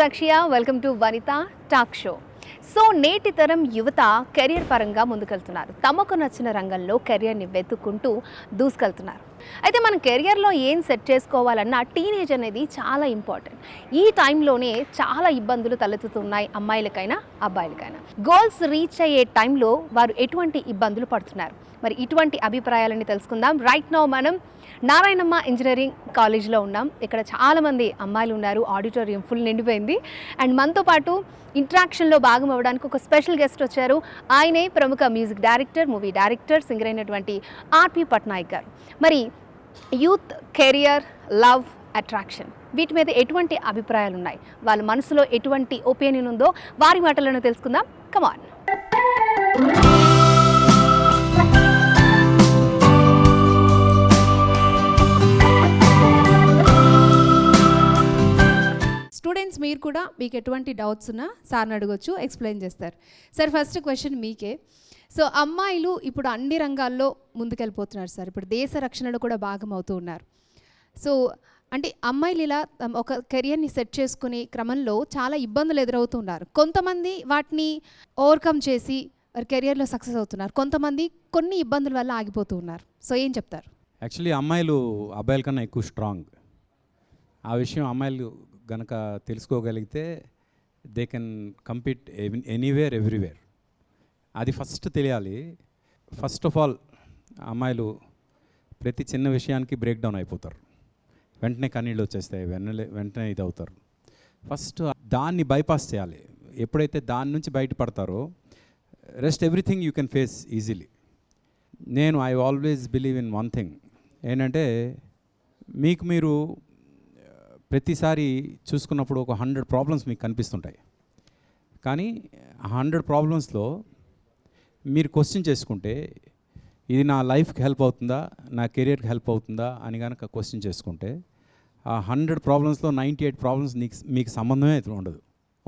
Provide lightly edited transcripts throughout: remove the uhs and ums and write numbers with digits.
Akshaya, welcome to Vanitha talk show. So నేటి తరం యువత కెరియర్ పరంగా ముందుకెళ్తున్నారు. తమకు నచ్చిన రంగంలో కెరియర్ని వెతుక్కుంటూ దూసుకెళ్తున్నారు. అయితే మనం కెరియర్లో ఏం సెట్ చేసుకోవాలన్నా టీనేజ్ అనేది చాలా ఇంపార్టెంట్. ఈ టైంలోనే చాలా ఇబ్బందులు తలెత్తుతున్నాయి అమ్మాయిలకైనా అబ్బాయిలకైనా. గోల్స్ రీచ్ అయ్యే టైంలో వారు ఎటువంటి ఇబ్బందులు పడుతున్నారు, మరి ఇటువంటి అభిప్రాయాలని తెలుసుకుందాం. రైట్ నౌ మనం నారాయణమ్మ ఇంజనీరింగ్ కాలేజ్లో ఉన్నాం. ఇక్కడ చాలామంది అమ్మాయిలు ఉన్నారు. ఆడిటోరియం ఫుల్ నిండిపోయింది. అండ్ మనతో పాటు ఇంట్రాక్షన్లో భాగం అవ్వడానికి ఒక స్పెషల్ గెస్ట్ వచ్చారు. ఆయనే ప్రముఖ music director, movie director, singer అయినటువంటి ఆర్పి పట్నాయక్ గారు. మరి యూత్, కెరియర్, లవ్, అట్రాక్షన్ వీటి మీద ఎటువంటి అభిప్రాయాలు ఉన్నాయి, వాళ్ళ మనసులో ఎటువంటి ఒపీనియన్ ఉందో వారి మాటలను తెలుసుకుందాం. కమాన్. స్టూడెంట్స్ మీరు కూడా మీకు ఎటువంటి డౌట్స్ ఉన్నా సార్ని అడగొచ్చు, ఎక్స్ప్లెయిన్ చేస్తారు. సార్ ఫస్ట్ క్వశ్చన్ మీకే. సో అమ్మాయిలు ఇప్పుడు అన్ని రంగాల్లో ముందుకెళ్ళిపోతున్నారు సార్. ఇప్పుడు దేశ రక్షణలో కూడా భాగం అవుతూ ఉన్నారు. సో అంటే అమ్మాయిలు ఇలా ఒక కెరియర్ని సెట్ చేసుకునే క్రమంలో చాలా ఇబ్బందులు ఎదురవుతున్నారు. కొంతమంది వాటిని ఓవర్కమ్ చేసి కెరియర్లో సక్సెస్ అవుతున్నారు, కొంతమంది కొన్ని ఇబ్బందుల వల్ల ఆగిపోతూ ఉన్నారు. సో ఏం చెప్తారు? యాక్చువల్లీ అమ్మాయిలు అబ్బాయిల కన్నా ఎక్కువ స్ట్రాంగ్. ఆ విషయం అమ్మాయిలు గనక తెలుసుకోగలిగితే they can compete anywhere everywhere. అది ఫస్ట్ తెలియాలి. ఫస్ట్ ఆఫ్ ఆల్ అమ్మాయిలు ప్రతి చిన్న విషయానికి బ్రేక్ డౌన్ అయిపోతారు, వెంటనే కన్నీళ్ళు వచ్చేస్తాయి, వెంటనే ఇది అవుతారు. ఫస్ట్ దాన్ని బైపాస్ చేయాలి. ఎప్పుడైతే దాని నుంచి బయటపడతారో rest everything you can face easily. నేను I always believe in one thing, ఏంటంటే మీకు మీరు ప్రతిసారి చూసుకున్నప్పుడు ఒక 100 ప్రాబ్లమ్స్ మీకు కనిపిస్తుంటాయి. కానీ 100 ప్రాబ్లమ్స్లో మీరు క్వశ్చన్ చేసుకుంటే ఇది నా లైఫ్కి హెల్ప్ అవుతుందా, నా కెరియర్కి హెల్ప్ అవుతుందా అని కనుక క్వశ్చన్ చేసుకుంటే ఆ 100 ప్రాబ్లమ్స్లో 98 ప్రాబ్లమ్స్ మీకు సంబంధమే అయితే ఉండదు.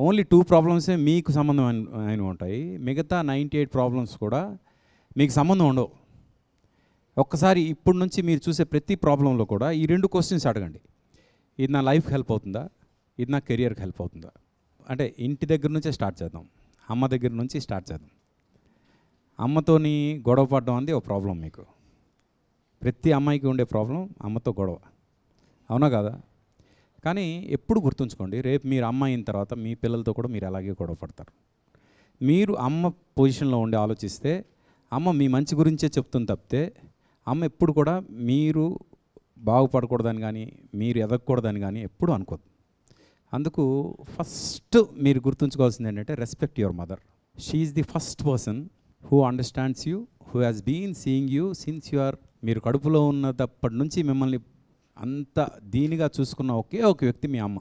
ఓన్లీ 2 ప్రాబ్లమ్సే మీకు సంబంధం అయిన ఉంటాయి. మిగతా 98 ప్రాబ్లమ్స్ కూడా మీకు సంబంధం ఉండవు. ఒక్కసారి ఇప్పటి నుంచి మీరు చూసే ప్రతి ప్రాబ్లంలో కూడా ఈ 2 క్వశ్చన్స్ అడగండి. ఇది నా లైఫ్కి హెల్ప్ అవుతుందా, ఇది నా కెరియర్కి హెల్ప్ అవుతుందా. అంటే ఇంటి దగ్గర నుంచే స్టార్ట్ చేద్దాం, అమ్మ దగ్గర నుంచి స్టార్ట్ చేద్దాం. అమ్మతోని గొడవ పడడం అనేది ఒక ప్రాబ్లం. మీకు ప్రతి అమ్మాయికి ఉండే ప్రాబ్లం అమ్మతో గొడవ, అవునా కదా? కానీ ఎప్పుడు గుర్తుంచుకోండి, రేపు మీరు అమ్మ అయిన తర్వాత మీ పిల్లలతో కూడా మీరు అలాగే గొడవ పడతారు. మీరు అమ్మ పొజిషన్లో ఉండి ఆలోచిస్తే అమ్మ మీ మంచి గురించే చెప్తుంది తప్పితే అమ్మ ఎప్పుడు కూడా మీరు బాగుపడకూడదని కానీ మీరు ఎదగకూడదని కానీ ఎప్పుడు అనుకోదు. అందుకు ఫస్ట్ మీరు గుర్తుంచుకోవాల్సింది ఏంటంటే respect your mother. She is the first person who understands you, who has been seeing you since you are. మీరు కడుపులో ఉన్నప్పటి నుంచి మిమ్మల్ని అంత దీనిగా చూసుకున్న ఒకే ఒక వ్యక్తి మీ అమ్మ.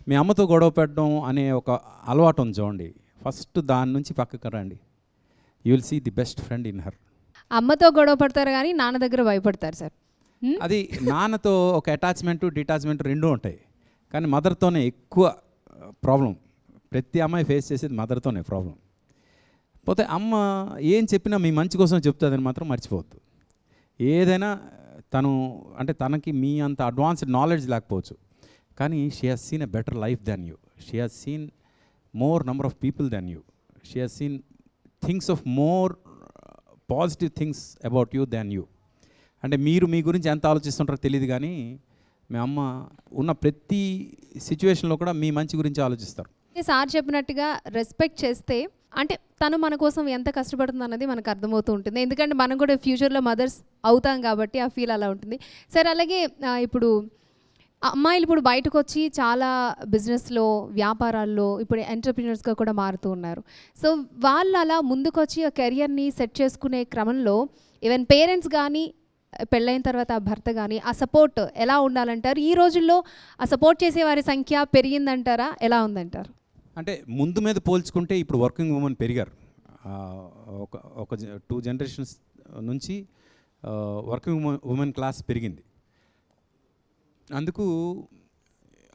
మీ అమ్మతో గొడవ పెట్టడం అనే ఒక అలవాటు ఉంది చూడండి, ఫస్ట్ దాని నుంచి పక్కకు రండి. You will see the best friend in her. అమ్మతో గొడవ పడతారు కానీ నాన్న దగ్గర భయపడతారు సార్. అది నాన్నతో ఒక అటాచ్మెంట్ డిటాచ్మెంట్ రెండూ ఉంటాయి, కానీ మదర్తోనే ఎక్కువ ప్రాబ్లం. ప్రతి అమ్మాయి ఫేస్ చేసేది మదర్తోనే ప్రాబ్లం. పోతే అమ్మ ఏం చెప్పినా మీ మంచి కోసం చెప్తుందని మాత్రం మర్చిపోవద్దు. ఏదైనా తను అంటే తనకి మీ అంత అడ్వాన్స్డ్ నాలెడ్జ్ లేకపోవచ్చు, కానీ she has seen a better life than you. She has seen more number of people than you. She has seen things of more positive things about you than you. అంటే మీరు మీ గురించి ఎంత ఆలోచిస్తుంటారో తెలియదు, కానీ మీ అమ్మ ఉన్న ప్రతి సిచ్యువేషన్లో కూడా మీ మంచి గురించి ఆలోచిస్తారు. సార్ చెప్పినట్టుగా రెస్పెక్ట్ చేస్తే అంటే తను మన కోసం ఎంత కష్టపడుతుంది అన్నది మనకు అర్థమవుతూ ఉంటుంది. ఎందుకంటే మనం కూడా ఫ్యూచర్లో మదర్స్ అవుతాం కాబట్టి ఆ ఫీల్ అలా ఉంటుంది. సరే, అలాగే ఇప్పుడు అమ్మాయిలు ఇప్పుడు బయటకు వచ్చి చాలా బిజినెస్లో, వ్యాపారాల్లో ఇప్పుడు ఎంటర్ప్రీనర్స్గా కూడా మారుతూ ఉన్నారు. సో వాళ్ళు అలా ముందుకొచ్చి ఆ కెరియర్ని సెట్ చేసుకునే క్రమంలో ఈవెన్ పేరెంట్స్ కానీ పెళ్ళైన తర్వాత ఆ భర్త కానీ ఆ సపోర్ట్ ఎలా ఉండాలంటారు? ఈ రోజుల్లో ఆ సపోర్ట్ చేసే వారి సంఖ్య పెరిగిందంటారా, ఎలా ఉందంటారు? అంటే ముందు మీద పోల్చుకుంటే ఇప్పుడు వర్కింగ్ ఉమెన్ పెరిగారు. ఒక 2 జనరేషన్స్ నుంచి వర్కింగ్ ఉమెన్ క్లాస్ పెరిగింది. అందుకు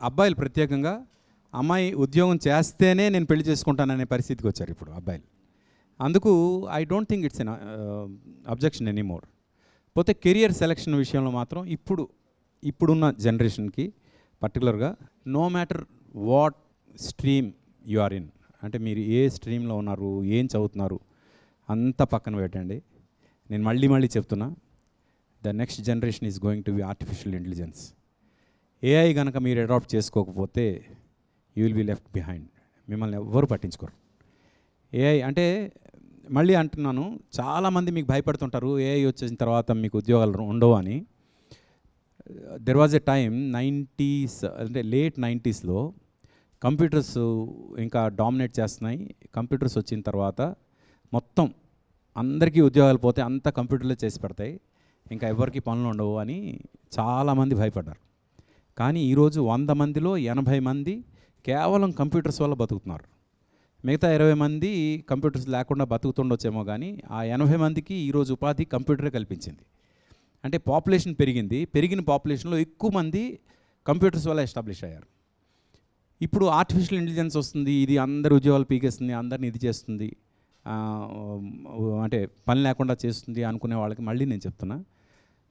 అబ్బాయిలు ప్రత్యేకంగా అమ్మాయి ఉద్యోగం చేస్తేనే నేను పెళ్లి చేసుకుంటాననే పరిస్థితికి వచ్చారు ఇప్పుడు అబ్బాయిలు. అందుకు I don't think it's an objection anymore. పోతే కెరియర్ సెలక్షన్ విషయంలో మాత్రం ఇప్పుడున్న జనరేషన్కి పర్టికులర్గా no matter what stream you are in, అంటే మీరు ఏ స్ట్రీమ్లో ఉన్నారు, ఏం చదువుతున్నారు అంతా పక్కన పెట్టండి. నేను మళ్ళీ చెప్తున్నా, the next generation is going to be artificial intelligence. AI కనుక మీరు అడాప్ట్ చేసుకోకపోతే you will be left behind. మిమ్మల్ని ఎవ్వరు పట్టించుకోరు. ఏఐ అంటే మళ్ళీ అంటున్నాను, చాలామంది మీకు భయపడుతుంటారు ఏఐ వచ్చేసిన తర్వాత మీకు ఉద్యోగాలు ఉండవు అని. There was a time 90s, అంటే లేట్ 90sలో కంప్యూటర్స్ ఇంకా డామినేట్ చేస్తున్నాయి. కంప్యూటర్స్ వచ్చిన తర్వాత మొత్తం అందరికీ ఉద్యోగాలు పోతే అంతా కంప్యూటర్లో చేసి పెడతాయి, ఇంకా ఎవరికి పనులు ఉండవు అని చాలామంది భయపడ్డారు. కానీ ఈరోజు 100 మందిలో 80 మంది కేవలం కంప్యూటర్స్ వల్ల బతుకుతున్నారు. మిగతా 20 మంది కంప్యూటర్స్ లేకుండా బతుకుతుండొచ్చేమో, కానీ ఆ 80 మందికి ఈరోజు ఉపాధి కంప్యూటరే కల్పించింది. అంటే పాపులేషన్ పెరిగింది, పెరిగిన పాపులేషన్లో ఎక్కువ మంది కంప్యూటర్స్ వల్ల ఎస్టాబ్లిష్ అయ్యారు. ఇప్పుడు ఆర్టిఫిషియల్ ఇంటెలిజెన్స్ వస్తుంది, ఇది అందరి ఉద్యోగాలు పీకేస్తుంది, అందరిని ఇది చేస్తుంది, అంటే పని లేకుండా చేస్తుంది అనుకునే వాళ్ళకి మళ్ళీ నేను చెప్తున్నా,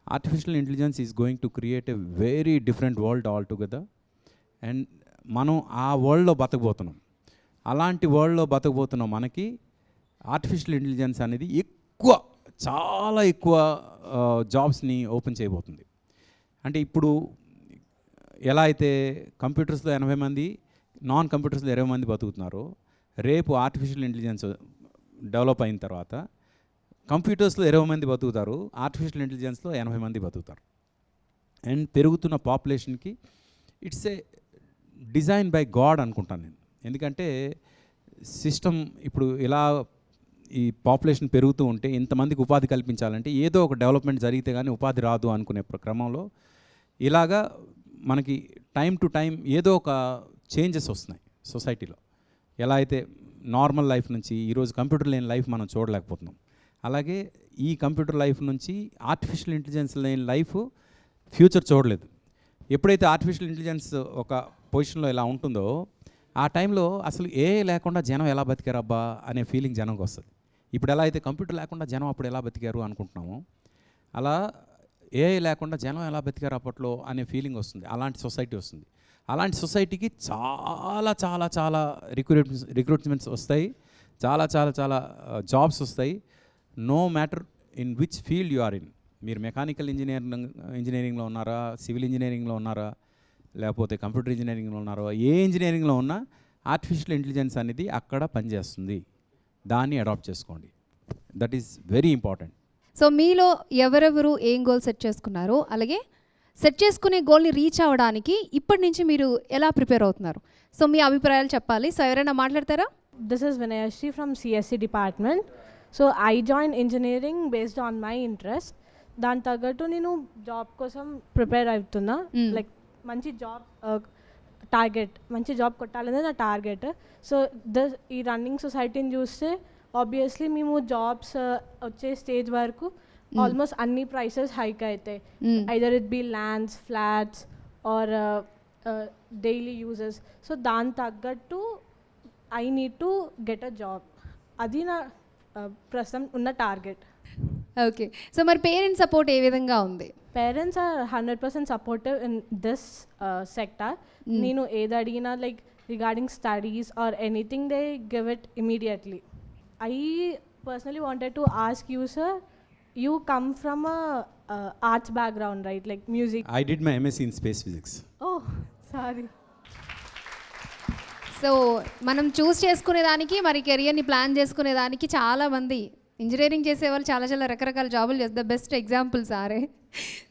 artificial intelligence is going to create a very different world all together. And మనం ఆ వరల్డ్లో బతకబోతున్నాం. అలాంటి వరల్డ్లో బతకబోతున్నాం. మనకి ఆర్టిఫిషియల్ ఇంటెలిజెన్స్ అనేది చాలా ఎక్కువ జాబ్స్ని ఓపెన్ చేయబోతుంది. అంటే ఇప్పుడు ఎలా అయితే కంప్యూటర్స్లో 80 మంది, నాన్ కంప్యూటర్స్లో 20 మంది బతుకుతున్నారో, రేపు ఆర్టిఫిషియల్ ఇంటెలిజెన్స్ డెవలప్ అయిన తర్వాత కంప్యూటర్స్లో 20 మంది బతుకుతారు, ఆర్టిఫిషియల్ ఇంటెలిజెన్స్లో 80 మంది బతుకుతారు. అండ్ పెరుగుతున్న పాపులేషన్కి it's a design by God అనుకుంటాను నేను. ఎందుకంటే సిస్టమ్ ఇప్పుడు ఇలా ఈ పాపులేషన్ పెరుగుతూ ఉంటే, ఇంతమందికి ఉపాధి కల్పించాలంటే ఏదో ఒక డెవలప్మెంట్ జరిగితే కానీ ఉపాధి రాదు అనుకునే క్రమంలో ఇలాగా మనకి టైం టు టైం ఏదో ఒక చేంజెస్ వస్తున్నాయి సొసైటీలో. ఎలా అయితే నార్మల్ లైఫ్ నుంచి ఈరోజు కంప్యూటర్ లేని లైఫ్ మనం చూడలేకపోతున్నాం, అలాగే ఈ కంప్యూటర్ లైఫ్ నుంచి ఆర్టిఫిషియల్ ఇంటెలిజెన్స్ లేని లైఫ్ ఫ్యూచర్ చూడలేదు. ఎప్పుడైతే ఆర్టిఫిషియల్ ఇంటెలిజెన్స్ ఒక పొజిషన్లో ఇలా ఉంటుందో, ఆ టైంలో అసలు ఏఐ లేకుండా జనం ఎలా బతికారబ్బా అనే ఫీలింగ్ జనంకి వస్తుంది. ఇప్పుడు ఎలా అయితే కంప్యూటర్ లేకుండా జనం అప్పుడు ఎలా బతికారు అనుకుంటున్నామో, అలా ఏఐ లేకుండా జనం ఎలా బతికారు అప్పట్లో అనే ఫీలింగ్ వస్తుంది. అలాంటి సొసైటీ వస్తుంది. అలాంటి సొసైటీకి చాలా చాలా చాలా రిక్రూట్మెంట్స్ వస్తాయి, చాలా చాలా చాలా జాబ్స్ వస్తాయి. No matter in which field you are in. మీరు మెకానికల్ ఇంజనీరింగ్లో ఉన్నారా, సివిల్ ఇంజనీరింగ్లో ఉన్నారా, లేకపోతే కంప్యూటర్ ఇంజనీరింగ్లో ఉన్నారో, ఏ ఇంజనీరింగ్లో ఉన్నా ఆర్టిఫిషియల్ ఇంటెలిజెన్స్ అనేది అక్కడ పనిచేస్తుంది. దాన్ని అడాప్ట్ చేసుకోండి. That is very important. So మీలో ఎవరెవరు ఏం గోల్ సెట్ చేసుకున్నారో, అలాగే సెట్ చేసుకునే గోల్ని రీచ్ అవ్వడానికి ఇప్పటి నుంచి మీరు ఎలా ప్రిపేర్ అవుతున్నారు? సో మీ అభిప్రాయాలు చెప్పాలి. సో ఎవరైనా మాట్లాడతారా? This is Vinayashri from CSC department. So I joined engineering based on my interest. దాని తగ్గట్టు నేను జాబ్ కోసం ప్రిపేర్ అవుతున్నా. లైక్ మంచి జాబ్ టార్గెట్, మంచి జాబ్ కొట్టాలనేది నా టార్గెట్. సో ఈ రన్నింగ్ సొసైటీని చూస్తే ఆబ్వియస్లీ మేము జాబ్స్ వచ్చే స్టేజ్ వరకు ఆల్మోస్ట్ అన్ని ప్రైసెస్ హైక్ అవుతాయి. Either it be lands, flats or daily uses. So దాని తగ్గట్టు I need to get a job. అది నా ప్రస్తుతం ఉన్న టార్గెట్. ఓకే. సో మరి పేరెంట్స్ సపోర్ట్ ఏ విధంగా ఉంది? Parents are 100% supportive in this sector. నేను ఏది అడిగినా like regarding studies or anything they give it immediately. I personally wanted to ask you, sir, you come from a arts background, right? Like music. I did my MSc in space physics. Oh, sorry. So మనం చూస్ చేసుకునేదానికి, మరి కెరియర్ని plan చేసుకునేదానికి చాలామంది engineering చేసేవాళ్ళు చాలా చాలా రకరకాల జాబులు చేస్తారు. ద బెస్ట్ ఎగ్జాంపుల్ సారే.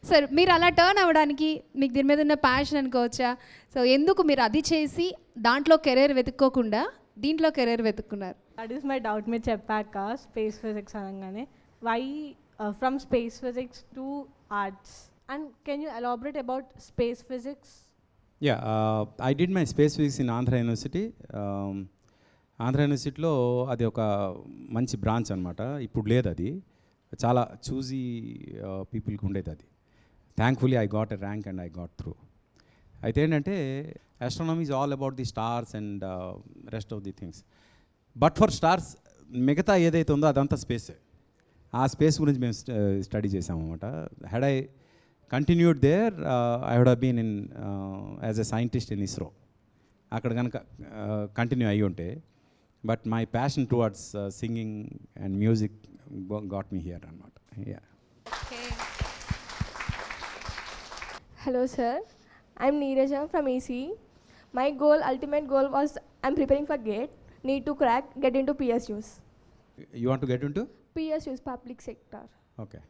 సార్ మీరు అలా టర్న్ అవ్వడానికి మీకు దీని మీద ఉన్న ప్యాషన్ అనుకోవచ్చా? సో ఎందుకు మీరు అది చేసి దాంట్లో కెరీర్ వెతుక్కోకుండా దీంట్లో కెరీర్ వెతుక్కున్నారు? That is my doubt. Me చెప్పాక స్పేస్ ఫిజిక్స్ అనగానే why from space physics to arts, and can you elaborate about space physics? Yeah, I did my space physics in Andhra University. Andhra యూనివర్సిటీలో అది ఒక మంచి branch అనమాట. ఇప్పుడు లేదు, అది చాలా చూజీ పీపుల్కి ఉండేది అది. Thankfully I got a rank and I got through. అయితే ఏంటంటే astronomy is all about the stars and rest of the things. But for stars మిగతా ఏదైతే ఉందో అదంతా స్పేసే. ఆ స్పేస్ గురించి మేము స్టడీ చేసామన్నమాట. Had I continued there, I would have been in as a scientist in ISRO. అక్కడ కనుక కంటిన్యూ అయ్యి ఉంటే. But my passion towards singing and music got me here అనమాట. Yeah. Hello sir, I'm Neeraja from ECE. My goal, ultimate goal was I'm preparing for GATE, need to crack, get into PSUs. You want to get in to? PSUs, public sector. Okay.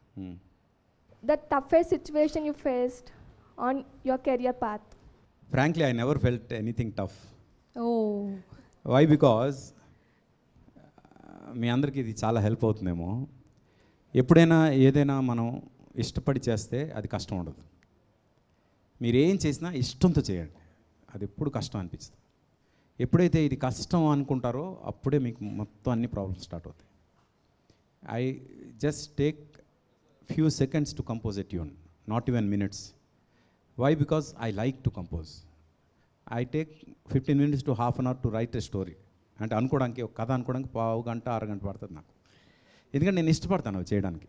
The toughest situation you faced on your career path? Frankly, I never felt anything tough. Oh why? Because మీ అందరికీ ఇది చాలా help అవుతుందేమో. ఎప్పుడైనా ఏదైనా మనం ఇష్టపడి చేస్తే అది కష్టం ఉండదు. మీరు ఏం చేసినా ఇష్టంతో చేయండి, అది ఎప్పుడు కష్టం అనిపిస్తుంది. ఎప్పుడైతే ఇది కష్టం అనుకుంటారో అప్పుడే మీకు మొత్తం అన్ని ప్రాబ్లమ్స్ స్టార్ట్ అవుతాయి. I just take few seconds to compose a tune, not even minutes. Why? Because I like to compose. I take 15 minutes to half an hour to write a story. అంటే అనుకోవడానికి, ఒక కథ అనుకోవడానికి 1/2 గంట 6 గంట పడుతుంది నాకు, ఎందుకంటే నేను ఇష్టపడతాను అవి చేయడానికి.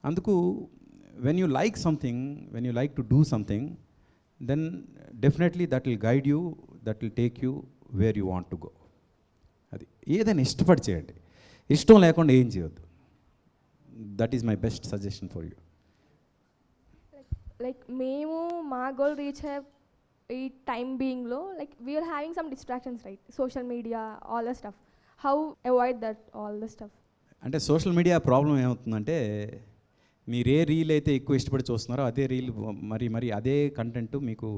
అందుకు when you like something, when you like to do something, then definitely that will guide you, that will take you where you want to go. అది ఏదైనా ఇష్టపడి చేయండి, ఇష్టం లేకుండా ఏం చేయొద్దు. That is my best suggestion for you. Like మేము మా గోల్ రీచ్ ఈ టైం బీయింగ్లో like we are having some distractions, right? Social media, all the stuff. How avoid that all the stuff? అంటే సోషల్ మీడియా ప్రాబ్లం ఏమవుతుందంటే, మీరు ఏ reel అయితే ఎక్కువ ఇష్టపడి చూస్తున్నారో అదే రీల్ మరి అదే కంటెంట్ మీకు,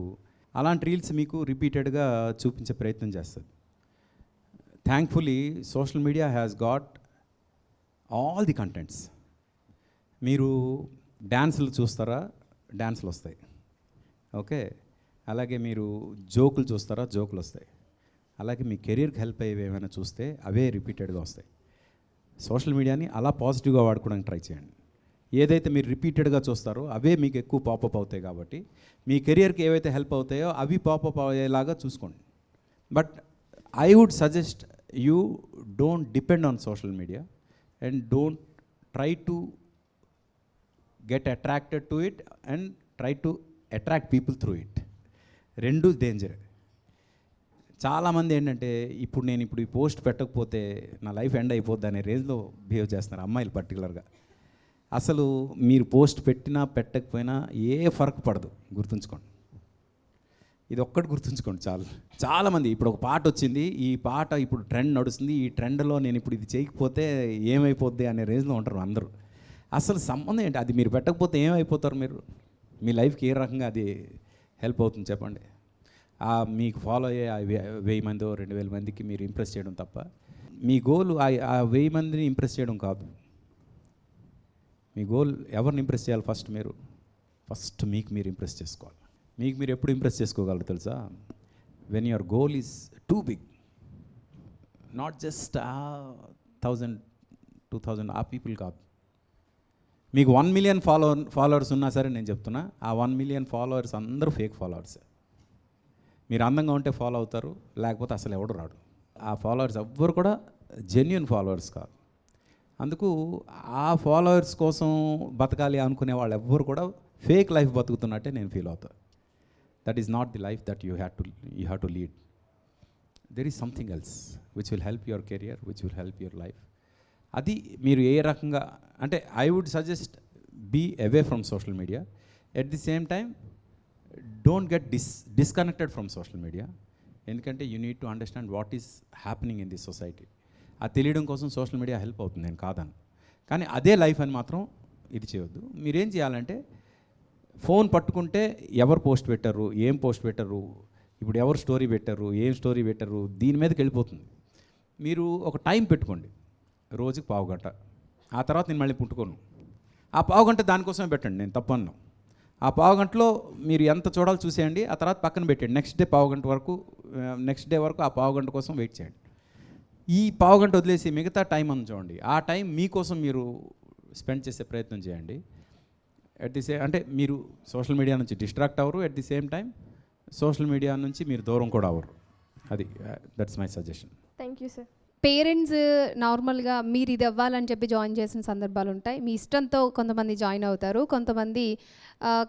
అలాంటి రీల్స్ మీకు రిపీటెడ్గా చూపించే ప్రయత్నం చేస్తుంది. Thankfully social media has got all the contents. మీరు డ్యాన్సులు చూస్తారా? డ్యాన్సులు వస్తాయి. ఓకే. అలాగే మీరు జోకులు చూస్తారా? జోకులు వస్తాయి. అలాగే మీ కెరీర్కి హెల్ప్ అయ్యేవి ఏమైనా చూస్తే అవే రిపీటెడ్గా వస్తాయి. సోషల్ మీడియాని అలా పాజిటివ్గా వాడుకోవడానికి ట్రై చేయండి. ఏదైతే మీరు రిపీటెడ్గా చూస్తారో అవే మీకు ఎక్కువ పాపప్ అవుతాయి. కాబట్టి మీ కెరియర్కి ఏవైతే హెల్ప్ అవుతాయో అవి పాపప్ అయ్యేలాగా చూసుకోండి. But I would suggest you don't depend on social media and don't try to get attracted to it and try to attract people through it. రెండు డేంజర్. చాలామంది ఏంటంటే, ఇప్పుడు నేను ఈ పోస్ట్ పెట్టకపోతే నా లైఫ్ ఎండ్ అయిపోద్ది అనే రేంజ్లో బిహేవ్ చేస్తున్నారు అమ్మాయిలు పర్టికులర్గా. అసలు మీరు పోస్ట్ పెట్టినా పెట్టకపోయినా ఏ ఫరక్ పడదు, గుర్తుంచుకోండి. ఇది ఒక్కటి గుర్తుంచుకోండి చాలు. చాలామంది ఇప్పుడు ఒక పాట వచ్చింది, ఈ పాట ఇప్పుడు ట్రెండ్ నడుస్తుంది, ఈ ట్రెండ్లో నేను ఇప్పుడు ఇది చేయకపోతే ఏమైపోద్ది అనే రేంజ్లో ఉంటారు అందరూ. అసలు సంబంధం ఏంటి? అది మీరు పెట్టకపోతే ఏమైపోతారు? మీరు మీ లైఫ్కి ఏ రకంగా అది హెల్ప్ అవుతుంది చెప్పండి? మీకు ఫాలో అయ్యే 1000 మందో 2000 మందికి మీరు ఇంప్రెస్ చేయడం తప్ప మీ గోల్ ఆ 1000 మందిని ఇంప్రెస్ చేయడం కాదు. మీ గోల్ ఎవరిని ఇంప్రెస్ చేయాలి? ఫస్ట్ మీకు మీరు ఇంప్రెస్ చేసుకోవాలి. మీకు మీరు ఎప్పుడు ఇంప్రెస్ చేసుకోగలరు తెలుసా? When your goal is too big, not just 1000 2000 ఆ పీపుల్ కాదు. మీకు 1 million ఫాలోవర్స్ ఉన్నా సరే నేను చెప్తున్నా, ఆ 1 million ఫాలోవర్స్ అందరూ ఫేక్ ఫాలోవర్స్. మీరు అందంగా ఉంటే ఫాలో అవుతారు, లేకపోతే అసలు ఎవడు రాడు. ఆ ఫాలోవర్స్ ఎవ్వరు కూడా జెన్యున్ ఫాలోవర్స్ కాదు. అందుకు ఆ ఫాలోవర్స్ కోసం బతకాలి అనుకునే వాళ్ళు ఎవ్వరు కూడా ఫేక్ లైఫ్ బతుకుతున్నట్టే నేను ఫీల్ అవుతాను. That is not the life that you have to lead. There is something else which will help your career, which will help your life. అది మీరు ఏ రకంగా అంటే, I would suggest be away from social media. At the same time don't get disconnected from social media. ఎందుకంటే you need to understand what is happening in this society. అది తెలియడం కోసం social media help అవుతుంది, నేను కాదను. కానీ అదే life అని మాత్రం ఇది చేయొద్దు. మీరేం చేయాలంటే, ఫోన్ పట్టుకుంటే ఎవరు పోస్ట్ పెట్టారు, ఏం పోస్ట్ పెట్టారు, ఇప్పుడు ఎవరు స్టోరీ పెట్టారు, ఏం స్టోరీ పెట్టారు, దీని మీదకి వెళ్ళిపోతుంది. మీరు ఒక టైం పెట్టుకోండి, రోజుకి 1/2 గంట. ఆ తర్వాత నేను మళ్ళీ పుట్టుకోను. ఆ 1/2 గంట దానికోసమే పెట్టండి, నేను తప్పు అన్నాను. ఆ 1/2 గంటలో మీరు ఎంత చూడాలో చూసేయండి, ఆ తర్వాత పక్కన పెట్టండి. నెక్స్ట్ డే 1/2 గంట వరకు, నెక్స్ట్ డే వరకు ఆ 1/2 గంట కోసం వెయిట్ చేయండి. ఈ 1/2 గంట వదిలేసి మిగతా టైం అని చూడండి. ఆ టైం మీకోసం మీరు స్పెండ్ చేసే ప్రయత్నం చేయండి. అంటే మీరు సోషల్ మీడియా నుంచి డిస్ట్రాక్ట్ అవ్వరు, at the same time social media నుంచి మీరు దూరం కూడా అవ్వరు. అది that's my suggestion. Thank you sir. Parents నార్మల్గా మీరు ఇది అవ్వాలని చెప్పి జాయిన్ చేసిన సందర్భాలు ఉంటాయి. మీ ఇష్టంతో కొంతమంది జాయిన్ అవుతారు, కొంతమంది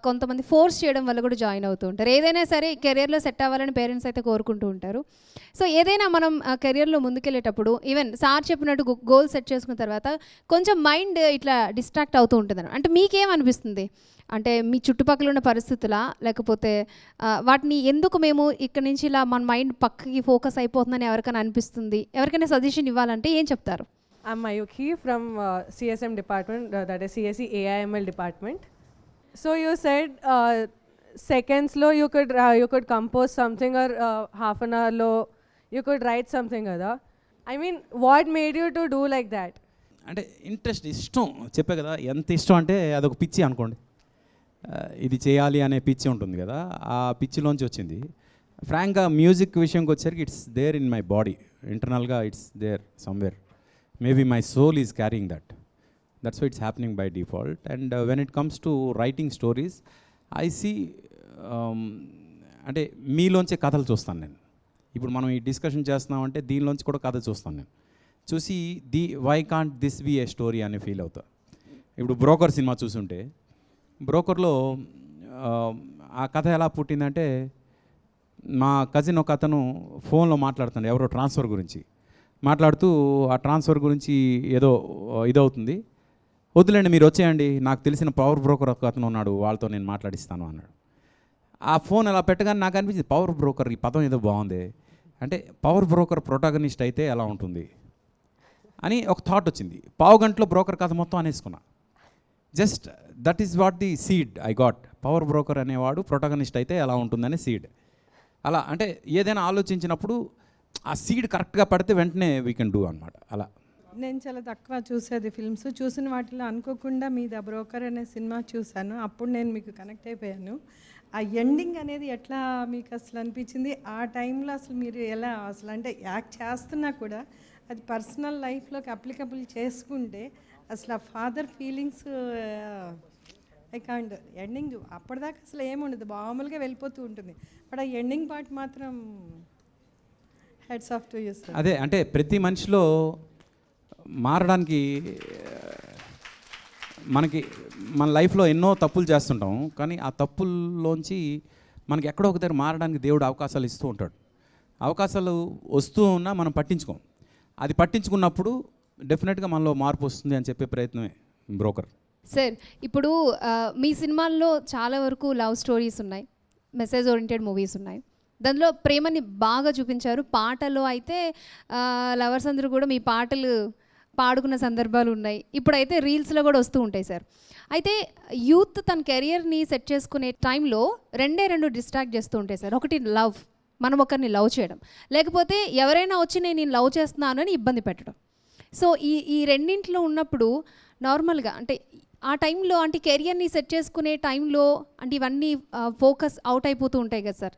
కొంతమంది ఫోర్స్ చేయడం వల్ల కూడా జాయిన్ అవుతూ ఉంటారు. ఏదైనా సరే కెరియర్లో సెట్ అవ్వాలని పేరెంట్స్ అయితే కోరుకుంటూ ఉంటారు. సో ఏదైనా మనం కెరియర్లో ముందుకెళ్ళేటప్పుడు ఈవెన్ సార్ చెప్పినట్టు గోల్ సెట్ చేసుకున్న తర్వాత కొంచెం మైండ్ ఇట్లా డిస్ట్రాక్ట్ అవుతూ ఉంటుంది. అంటే మీకేమనిపిస్తుంది? అంటే మీ చుట్టుపక్కల ఉన్న పరిస్థితులా, లేకపోతే వాటిని ఎందుకు మేము ఇక్కడ నుంచి ఇలా మన మైండ్ పక్కకి ఫోకస్ అయిపోతుందని ఎవరికైనా అనిపిస్తుంది? ఎవరికైనా సజెషన్ ఇవ్వాలంటే ఏం చెప్తారు? I'm Mayukhi from CSM department, that is CSE AIML department. So you said seconds lo you could compose something, or half an hour lo you could write something kada. I mean, what made you to do like that? అంటే interest, ఇష్టం. చెప్పే కదా, ఎంత ఇష్టం అంటే అదొక పిచ్చి అనుకోండి. ఇది చేయాలి అనే పిచ్చి ఉంటుంది కదా, ఆ పిచ్చిలోంచి వచ్చింది. ఫ్రాంక్గా మ్యూజిక్ విషయంకి వచ్చేసరికి it's there in my body, ఇంటర్నల్గా it's there somewhere. Maybe my soul is carrying that. That's why it's happening by default. And when it comes to writing stories, I see అంటే మీలోంచే కథలు చూస్తాను నేను. ఇప్పుడు మనం ఈ డిస్కషన్ చేస్తున్నామంటే దీనిలోంచి కూడా కథ చూస్తాను నేను. చూసి why can't this be a story అని ఫీల్ అవుతా. ఇప్పుడు బ్రోకర్ సినిమా చూసుంటే, బ్రోకర్లో ఆ కథ ఎలా పుట్టిందంటే, మా కజిన్ ఒక అతను ఫోన్లో మాట్లాడుతున్నాడు ఎవరో ట్రాన్స్ఫర్ గురించి మాట్లాడుతూ, ఆ ట్రాన్స్ఫర్ గురించి ఏదో ఇదవుతుంది, వద్దులేండి మీరు వచ్చేయండి, నాకు తెలిసిన పవర్ బ్రోకర్ ఒక అతను ఉన్నాడు, వాళ్ళతో నేను మాట్లాడిస్తాను అన్నాడు. ఆ ఫోన్ అలా పెట్టగానే నాకు అనిపించింది, పవర్ బ్రోకర్, ఈ పదం ఏదో బాగుంది, అంటే పవర్ బ్రోకర్ ప్రొటాగనిస్ట్ అయితే ఎలా ఉంటుంది అని ఒక థాట్ వచ్చింది. పావు గంటలో బ్రోకర్ కథ మొత్తం అనేసుకున్నా. Just that is what the seed I got. Power broker అనేవాడు ప్రొటాగనిస్ట్ అయితే ఎలా ఉంటుందనే సీడ్. అలా అంటే ఏదైనా ఆలోచించినప్పుడు ఆ సీడ్ కరెక్ట్గా పడితే వెంటనే వీ కెన్ డూ అనమాట. అలా నేను చాలా తక్కువ చూసేది ఫిల్మ్స్. చూసిన వాటిలో అనుకోకుండా మీ ద బ్రోకర్ అనే సినిమా చూశాను. అప్పుడు నేను మీకు కనెక్ట్ అయిపోయాను. ఆ ఎండింగ్ అనేది ఎట్లా మీకు అసలు అనిపించింది? ఆ టైంలో అసలు మీరు ఎలా అసలు, అంటే యాక్ట్ చేస్తున్నా కూడా అది పర్సనల్ లైఫ్లోకి అప్లికబుల్ చేసుకుంటే అసలు ఆ father feelings I can't. Ending అప్పటిదాకా అసలు ఏముండదు, మామూలుగా వెళ్ళిపోతూ ఉంటుంది. బట్ ఆ ఎండింగ్ పార్ట్ మాత్రం heads off to you sir. అదే అంటే ప్రతి మనిషిలో మారడానికి మనకి మన లైఫ్లో ఎన్నో తప్పులు చేస్తుంటాం, కానీ ఆ తప్పుల్లోంచి మనకి ఎక్కడో ఒక దగ్గర మారడానికి దేవుడు అవకాశాలు ఇస్తూ ఉంటాడు. అవకాశాలు వస్తూ ఉన్నా మనం పట్టించుకోం. అది పట్టించుకున్నప్పుడు డెఫినెట్గా మనలో మార్పు వస్తుంది అని చెప్పే ప్రయత్నమే బ్రోకర్. సార్, ఇప్పుడు మీ సినిమాల్లో చాలా వరకు లవ్ స్టోరీస్ ఉన్నాయి, మెసేజ్ ఓరియంటెడ్ మూవీస్ ఉన్నాయి. దానిలో ప్రేమని బాగా చూపించారు. పాటలో అయితే లవర్స్ అందరూ కూడా మీ పాటలు పాడుకున్న సందర్భాలు ఉన్నాయి. ఇప్పుడైతే రీల్స్లో కూడా వస్తూ ఉంటాయి సార్. అయితే యూత్ తన కెరియర్ని సెట్ చేసుకునే టైంలో రెండు డిస్ట్రాక్ట్ చేస్తూ ఉంటాయి సార్. ఒకటి లవ్, మనం ఒకరిని లవ్ చేయడం, లేకపోతే ఎవరైనా వచ్చి నేను లవ్ చేస్తున్నాను అని ఇబ్బంది పెట్టడం. సో ఈ రెండింటిలో ఉన్నప్పుడు నార్మల్గా అంటే ఆ టైంలో అంటే కెరియర్ని సెట్ చేసుకునే టైంలో అంటే ఇవన్నీ ఫోకస్ అవుట్ అయిపోతూ ఉంటాయి కదా సార్,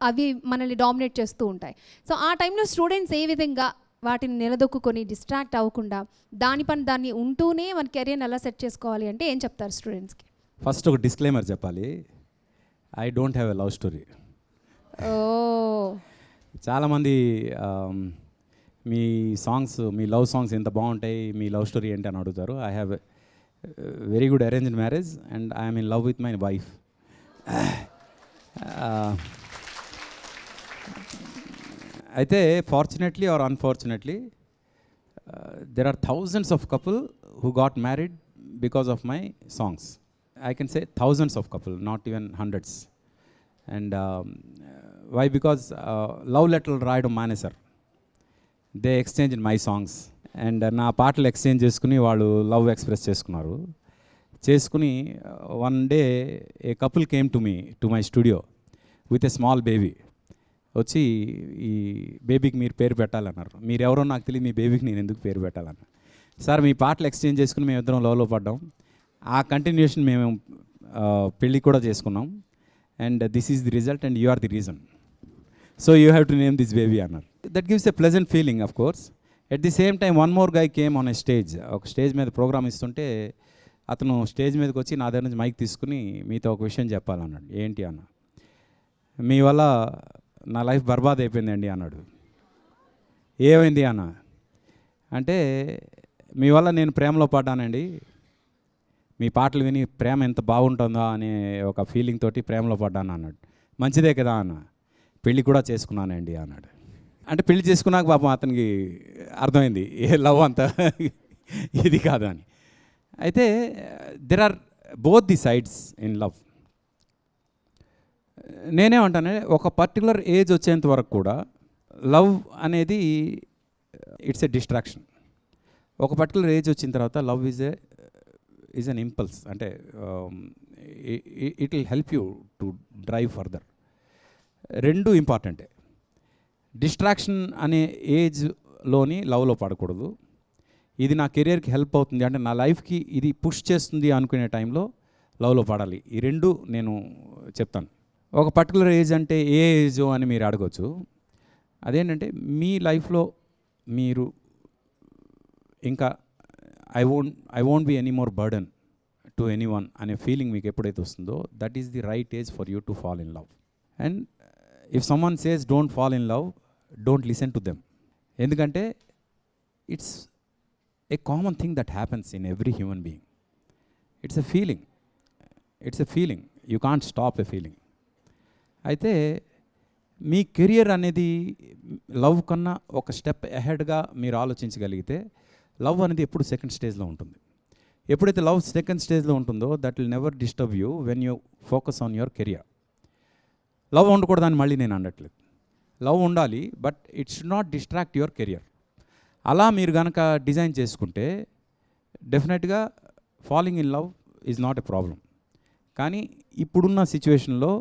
అవి మనల్ని డామినేట్ చేస్తూ ఉంటాయి. సో ఆ టైంలో స్టూడెంట్స్ ఏ విధంగా వాటిని నిలదొక్కుని డిస్ట్రాక్ట్ అవ్వకుండా దాని పని దాన్ని ఉంటూనే మన కెరియర్ని ఎలా సెట్ చేసుకోవాలి అంటే ఏం చెప్తారు స్టూడెంట్స్కి? ఫస్ట్ ఒక డిస్క్లైమర్ చెప్పాలి, I don't have a love story. ఓ, చాలామంది మీ సాంగ్స్, మీ లవ్ సాంగ్స్ ఎంత బాగుంటాయి, మీ లవ్ స్టోరీ ఏంటి అని అడుగుతారు. I have very good arranged marriage and I'm in love with my wife. అయితే fortunately or unfortunately there are thousands of couple who got married because of my songs. I can say thousands of couple, not even hundreds. And why? Because love లెటర్లు రాయడం మానేశారు. They exchange in my songs. And నా పాటలు exchange చేసుకుని వాళ్ళు love express చేసుకున్నారు. చేసుకుని one day a couple came to me, to my studio with a small baby. వచ్చి ఈ బేబీకి మీరు పేరు పెట్టాలన్నారు. మీరు ఎవరో నాకు తెలియదు, మీ బేబీకి నేను ఎందుకు పేరు పెట్టాలన్నా. సార్ మీ పాటలు ఎక్స్చేంజ్ చేసుకుని మేము ఇద్దరం లవ్లో పడ్డాం. ఆ కంటిన్యూషన్ మేము పెళ్ళి కూడా చేసుకున్నాం. And this is the result and you are the reason. So you have to name this baby అన్నారు. That gives a pleasant feeling of course. At the same time one more guy came on a stage. ఒక stage మీద programme ఇస్తుంటే అతను stage మీదకి వచ్చి నా దగ్గర నుంచి మైక్ తీసుకుని మీతో ఒక విషయం చెప్పాలన్నాడు. ఏంటి అన్న? మీ వల్ల నా లైఫ్ బర్బాద్ అయిపోయిందండి అన్నాడు. ఏమైంది అన్న అంటే, మీ వల్ల నేను ప్రేమలో పడ్డానండి, మీ పాటలు విని ప్రేమ ఎంత బాగుంటుందో అనే ఒక ఫీలింగ్ తోటి ప్రేమలో పడ్డాను అన్నాడు. మంచిదే కదా అన్న. పెళ్ళి కూడా చేసుకున్నానండి అన్నాడు. అంటే పెళ్లి చేసుకున్నాక పాపం అతనికి అర్థమైంది ఏ లవ్ అంతా ఇది కాదు అని. అయితే there are both the sides in love. నేనేమంటానే ఒక పర్టికులర్ ఏజ్ వచ్చేంత వరకు కూడా లవ్ అనేది ఇట్స్ ఎ డిస్ట్రాక్షన్. ఒక పర్టికులర్ ఏజ్ వచ్చిన తర్వాత లవ్ ఈజ్ అన్ ఇంపల్స్. అంటే it will help you to drive further. రెండు ఇంపార్టెంటే. డిస్ట్రాక్షన్ అనే ఏజ్లోని లవ్లో పడకూడదు. ఇది నా కెరియర్కి హెల్ప్ అవుతుంది అంటే నా లైఫ్కి ఇది పుష్ చేస్తుంది అనుకునే టైంలో లవ్లో పడాలి. ఈ రెండు నేను చెప్తాను. ఒక పర్టికులర్ ఏజ్ అంటే ఏ ఏజో అని మీరు అడగవచ్చు. అదేంటంటే మీ లైఫ్లో మీరు ఇంకా I won't be any more burden to anyone అనే ఫీలింగ్ మీకు ఎప్పుడైతే వస్తుందో that is the right age for you to fall in love. And if someone says don't fall in love, don't listen to them. ఎందుకంటే it's a common thing that happens in every human being. It's a feeling. You can't stop a feeling. అయితే మీ career అనేది love కన్నా ఒక step అహెడ్గా మీరు ఆలోచించగలిగితే love అనేది ఎప్పుడు సెకండ్ స్టేజ్లో ఉంటుంది. ఎప్పుడైతే లవ్ సెకండ్ స్టేజ్లో ఉంటుందో that will never disturb you when you focus on your career. Love ఉండకూడదని మళ్ళీ నేను అనట్లేదు. లవ్ ఉండాలి, but it should not distract your career. అలా మీరు కనుక డిజైన్ చేసుకుంటే డెఫినెట్గా falling in love is not a problem. కానీ ఇప్పుడున్న సిచ్యువేషన్లో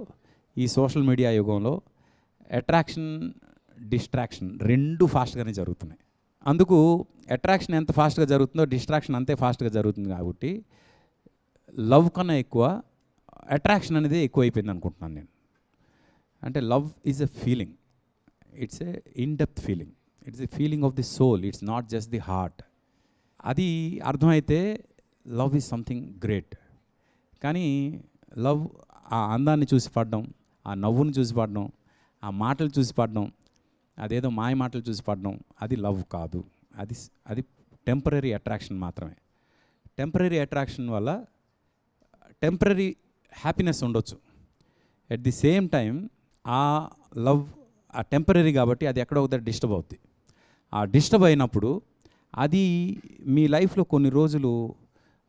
ఈ సోషల్ మీడియా యుగంలో అట్రాక్షన్, డిస్ట్రాక్షన్ రెండు ఫాస్ట్గానే జరుగుతున్నాయి. అందుకు అట్రాక్షన్ ఎంత ఫాస్ట్గా జరుగుతుందో డిస్ట్రాక్షన్ అంతే ఫాస్ట్గా జరుగుతుంది. కాబట్టి లవ్ కన్నా ఎక్కువ అట్రాక్షన్ అనేది ఎక్కువైపోయింది అనుకుంటున్నాను నేను. అంటే love is a feeling. It's a in-depth feeling. It's a feeling of the soul. It's not just the heart. అది అర్థమైతే లవ్ ఈజ్ సంథింగ్ గ్రేట్. కానీ లవ్ ఆ అందాన్ని చూసి పడడం, ఆ నవ్వుని చూసి పడడం, ఆ మాటలు చూసి పడడం, అదేదో మాయ మాటలు చూసి పడడం, అది లవ్ కాదు. అది టెంపరరీ అట్రాక్షన్ మాత్రమే. టెంపరరీ అట్రాక్షన్ వల్ల టెంపరరీ హ్యాపీనెస్ ఉండొచ్చు. ఎట్ ది సేమ్ టైం ఆ లవ్ ఆ టెంపరరీ కాబట్టి అది ఎక్కడో ఒకటి డిస్టర్బ్ అవుతుంది. ఆ డిస్టర్బ్ అయినప్పుడు అది మీ లైఫ్లో కొన్ని రోజులు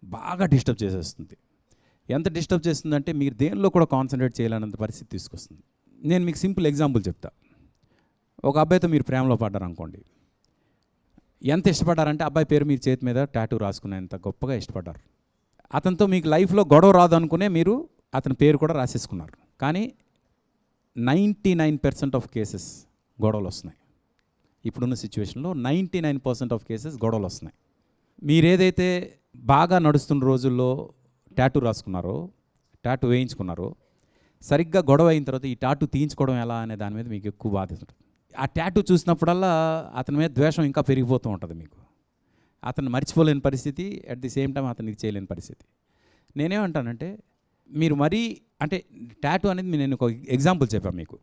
బాగా డిస్టర్బ్ చేసేస్తుంది. ఎంత డిస్టర్బ్ చేస్తుందంటే మీరు దేనిలో కూడా కాన్సన్ట్రేట్ చేయలేనంత పరిస్థితి తీసుకొస్తుంది. నేను మీకు సింపుల్ ఎగ్జాంపుల్ చెప్తా. ఒక అబ్బాయితో మీరు ప్రేమలో పడ్డారు అనుకోండి. ఎంత ఇష్టపడ్డారంటే అబ్బాయి పేరు మీరు చేతి మీద టాటూ రాసుకునేంత గొప్పగా ఇష్టపడ్డారు. అతనితో మీకు లైఫ్లో గొడవ రాదు అనుకునే మీరు అతని పేరు కూడా రాసేసుకున్నారు. కానీ 99% ఆఫ్ కేసెస్ గొడవలు వస్తున్నాయి. ఇప్పుడున్న సిచ్యువేషన్లో 99% ఆఫ్ కేసెస్ గొడవలు వస్తున్నాయి. మీరేదైతే బాగా నడుస్తున్న రోజుల్లో టాటూ రాసుకున్నారో, టాటూ వేయించుకున్నారో, సరిగ్గా గొడవ అయిన తర్వాత ఈ టాటూ తీయించుకోవడం ఎలా అనే దాని మీద మీకు ఎక్కువ బాధ్యత ఉంటుంది. ఆ టాటూ చూసినప్పుడల్లా అతని మీద ద్వేషం ఇంకా పెరిగిపోతూ ఉంటుంది మీకు. అతను మర్చిపోలేని పరిస్థితి, అట్ ది సేమ్ టైం అతనికి చేయలేని పరిస్థితి. నేనేమంటానంటే మీరు మరీ అంటే టాటూ అనేది నేను ఒక ఎగ్జాంపుల్ చెప్పాను మీకు.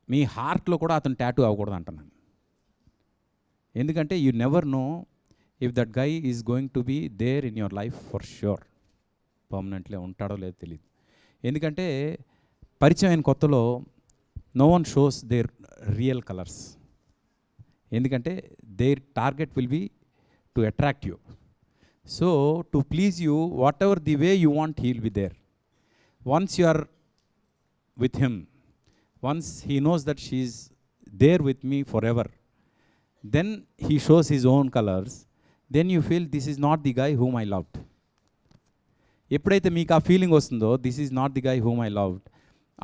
మీ హార్ట్లో కూడా అతను టాటూ అవ్వకూడదు అంటున్నాను. ఎందుకంటే you never know if that guy is going to be there in your life for sure. Permanently ఉంటాడో లేదో తెలియదు. ఎందుకంటే పరిచయం అయిన కొత్తలో no one shows their real colours. ఎందుకంటే their target will be to attract you. So to please you whatever the way you want he will be there. Once you are with him, once he knows that she is there with me for ever, then he shows his own colors, then you feel this is not the guy whom I loved. ఎప్పుడైతే మీకు ఆ feeling వస్తుందో this is not the guy whom I loved,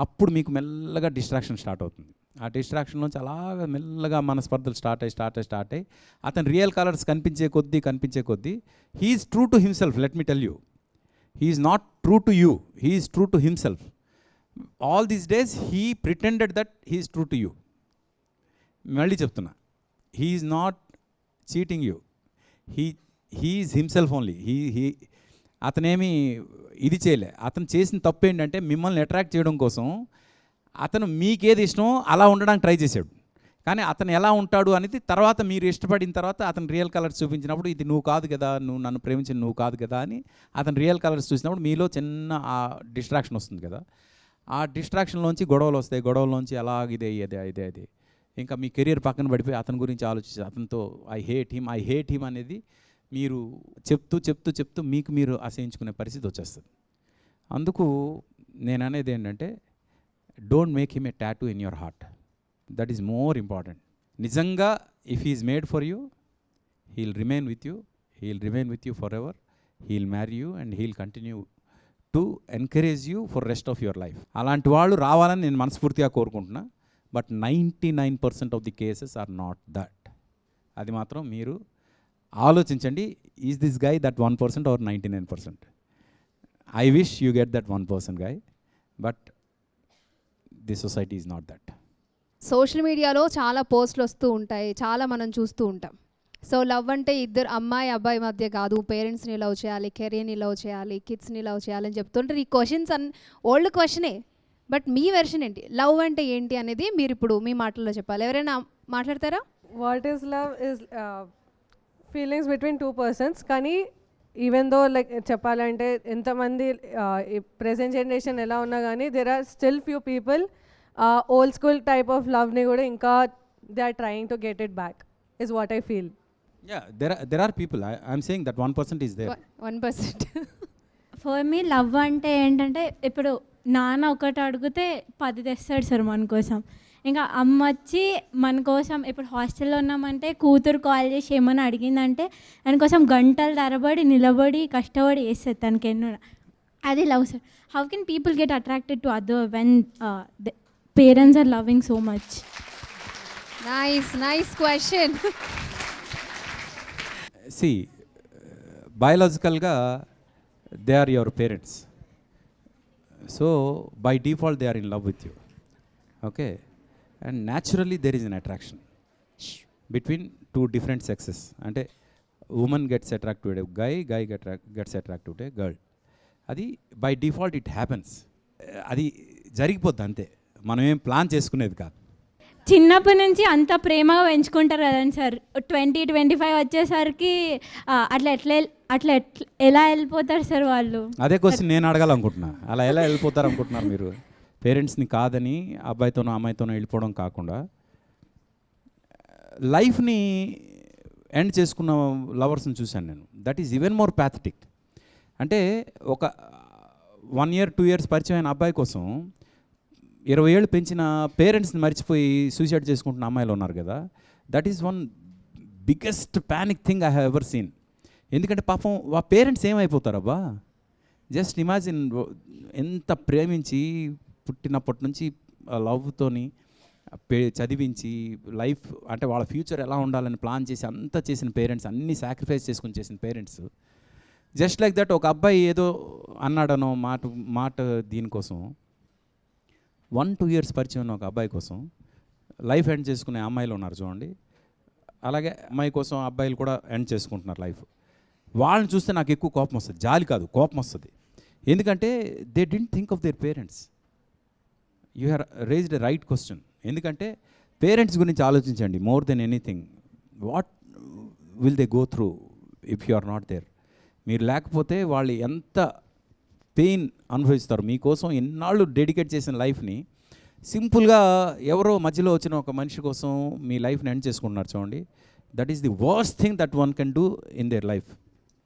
అప్పుడు మీకు మెల్లగా distraction start అవుతుంది. ఆ distraction నుంచి అలాగా మెల్లగా మనస్పర్ధలు స్టార్ట్ అయ్యి అతని రియల్ కలర్స్ కనిపించే కొద్దీ he is true to himself. Let me tell you, he is not true to you, he is true to himself. All these days he pretended that he is true to you. మళ్ళీ చెప్తున్నా, he is not cheating you, he is himself only. అతనేమి ఇది చేయలే. అతను చేసిన తప్పు ఏంటంటే మిమ్మల్ని attract చేయడం కోసం అతను మీకేది ఇష్టమో అలా ఉండడానికి ట్రై చేశాడు. కానీ అతను ఎలా ఉంటాడు అనేది తర్వాత మీరు ఇష్టపడిన తర్వాత అతను రియల్ కలర్స్ చూపించినప్పుడు ఇది నువ్వు కాదు కదా, నువ్వు నన్ను ప్రేమించిన నువ్వు కాదు కదా అని అతను రియల్ కలర్స్ చూసినప్పుడు మీలో చిన్న ఆ డిస్ట్రాక్షన్ వస్తుంది కదా. ఆ డిస్ట్రాక్షన్లోంచి గొడవలు వస్తాయి, గొడవల్లోంచి అలాగ ఇదే ఇంకా మీ కెరీర్ పక్కన పడిపోయి అతని గురించి ఆలోచించి అతనితో ఐ హేట్ హిమ్ అనేది మీరు చెప్తూ మీకు మీరు అసహించుకునే పరిస్థితి వచ్చేస్తుంది. అందుకు నేను అనేది ఏంటంటే don't make him a tattoo in your heart. That is more important. నిజంగా if he's made for you, he'll remain with you forever, he'll marry you and he'll continue to encourage you for rest of your life. అలాంటి వాళ్ళు రావాలని నేను మనస్ఫూర్తిగా కోరుకుంటున్నా. But 99% of the cases are not that. అది మాత్రం మీరు ఆలోచించండి. Is this guy that 1% or 99%? I wish you get that 1% guy, but the society is not that. Social మీడియాలో చాలా పోస్టులు వస్తూ ఉంటాయి, చాలా మనం చూస్తూ ఉంటాం. సో లవ్ అంటే ఇద్దరు అబ్బాయి మధ్య కాదు, పేరెంట్స్ని లవ్ చేయాలి, కెరీర్ని లవ్ చేయాలి, కిడ్స్ని లవ్ చేయాలి అని చెప్తుంటారు. ఈ క్వశ్చన్స్ ఓల్డ్ క్వశ్చనే, బట్ మీ వెర్షన్ ఏంటి? లవ్ అంటే ఏంటి అనేది మీరు ఇప్పుడు మీ మాటల్లో చెప్పాలి. ఎవరైనా మాట్లాడతారా? What is love is feelings between two persons. కానీ ఈవెన్ దో లైక్ చెప్పాలంటే ఎంతమంది ప్రెసెంట్ జనరేషన్ ఎలా ఉన్నా కానీ there are still few people old school type of లవ్ని కూడా ఇంకా they are trying to get it back is what I feel. Yeah, there are people. I'm saying that 1% is there. 1%. For me love అంటే ఏంటంటే ఇప్పుడు నాన్న ఒకటి అడిగితే 10 తెస్తాడు సార్ మన కోసం. ఇంకా అమ్మ వచ్చి మన కోసం ఇప్పుడు హాస్టల్లో ఉన్నామంటే కూతురు కాల్ చేసి ఏమైనా అడిగిందంటే దానికోసం గంటల తరబడి నిలబడి కష్టపడి వేస్తుంది తనకి ఎన్నో. అది love sir. How can people get attracted to other when parents are loving so much? Nice question. See, biologicalగా they are your parents. So by default they are in love with you. Okay, and naturally there is an attraction between two different sexes. అంటే woman gets attracted to a guy gets attracted to a girl. అది by default it happens. అది జరిగిపోద్ది అంతే, మనం ఏం plan చేసుకునేది కాదు. చిన్నప్పటి నుంచి అంత ప్రేమగా పెంచుకుంటారు కదండి సార్. 20-25 వచ్చేసరికి అట్లా ఎలా వెళ్ళిపోతారు సార్ వాళ్ళు? అదే క్వశ్చన్ నేను అడగాలనుకుంటున్నా. అలా ఎలా వెళ్ళిపోతారు అనుకుంటున్నారు మీరు? పేరెంట్స్ని కాదని అబ్బాయితోనో అమ్మాయితోనో వెళ్ళిపోవడం కాకుండా లైఫ్ని ఎండ్ చేసుకున్న లవర్స్ని చూశాను నేను. That is even more pathetic. అంటే ఒక 1 year 2 years పరిచయమైన అబ్బాయి కోసం 20 ఏళ్ళు పెంచిన పేరెంట్స్ని మర్చిపోయి సూసైడ్ చేసుకుంటున్న అమ్మాయిలు ఉన్నారు కదా. That is one biggest panic thing I have ever seen. ఎందుకంటే పాపం ఆ పేరెంట్స్ ఏమైపోతారబ్బా? జస్ట్ ఇమాజిన్, ఎంత ప్రేమించి పుట్టినప్పటి నుంచి లవ్తోని చదివించి లైఫ్ అంటే వాళ్ళ ఫ్యూచర్ ఎలా ఉండాలని ప్లాన్ చేసి అంతా చేసిన పేరెంట్స్, అన్నీ సాక్రిఫైస్ చేసుకుని చేసిన పేరెంట్స్ జస్ట్ లైక్ దట్ ఒక అబ్బాయి ఏదో అన్నాడనో మాట దీనికోసం 1-2 years పరిచయం ఉన్న ఒక అబ్బాయి కోసం లైఫ్ ఎండ్ చేసుకునే అమ్మాయిలు ఉన్నారు చూడండి. అలాగే అమ్మాయి కోసం అబ్బాయిలు కూడా ఎండ్ చేసుకుంటున్నారు లైఫ్. వాళ్ళని చూస్తే నాకు ఎక్కువ కోపం వస్తుంది, జాలి కాదు కోపం వస్తుంది. ఎందుకంటే they didn't think of their parents. You have raised a right question. ఎందుకంటే పేరెంట్స్ గురించి ఆలోచించండి more than anything. What will they go through if you are not there? మీరు లేకపోతే వాళ్ళు ఎంత పెయిన్ అనుభవిస్తారు. మీకోసం ఎన్నాళ్ళు డెడికేట్ చేసిన లైఫ్ని సింపుల్గా ఎవరో మధ్యలో వచ్చిన ఒక మనిషి కోసం మీ లైఫ్ని ఎండ్ చేసుకుంటున్నారు చూడండి. That is the worst thing that one can do in their life.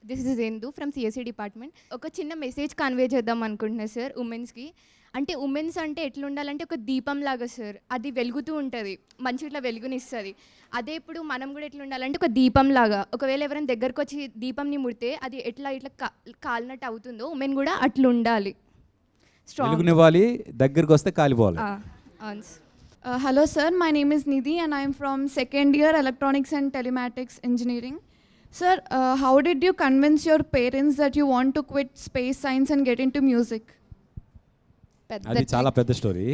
This is Indu from CSC department. ఒక చిన్న మెసేజ్ కన్వే చేద్దాం అనుకుంటున్నా సార్ ఉమెన్స్కి. అంటే ఉమెన్స్ అంటే ఎట్లా ఉండాలంటే ఒక దీపం లాగా సార్, అది వెలుగుతూ ఉంటుంది, మంచి ఇట్లా వెలుగునిస్తుంది. అదే ఇప్పుడు మనం కూడా ఎట్లా ఉండాలంటే ఒక దీపం లాగా. ఒకవేళ ఎవరైనా దగ్గరకు వచ్చి దీపంని ముడితే అది ఎట్లా ఇట్లా కాలినట్టు అవుతుందో ఉమెన్ కూడా అట్లా ఉండాలి, వెలుగునివ్వాలి, దగ్గరికి వస్తే కాలిపోవాలి. Hello sir, my name is Nidhi and I am from 2nd year Electronics and Telematics Engineering. Sir, how did you convince your parents that you want to quit space science and get into music? అది చాలా పెద్ద story.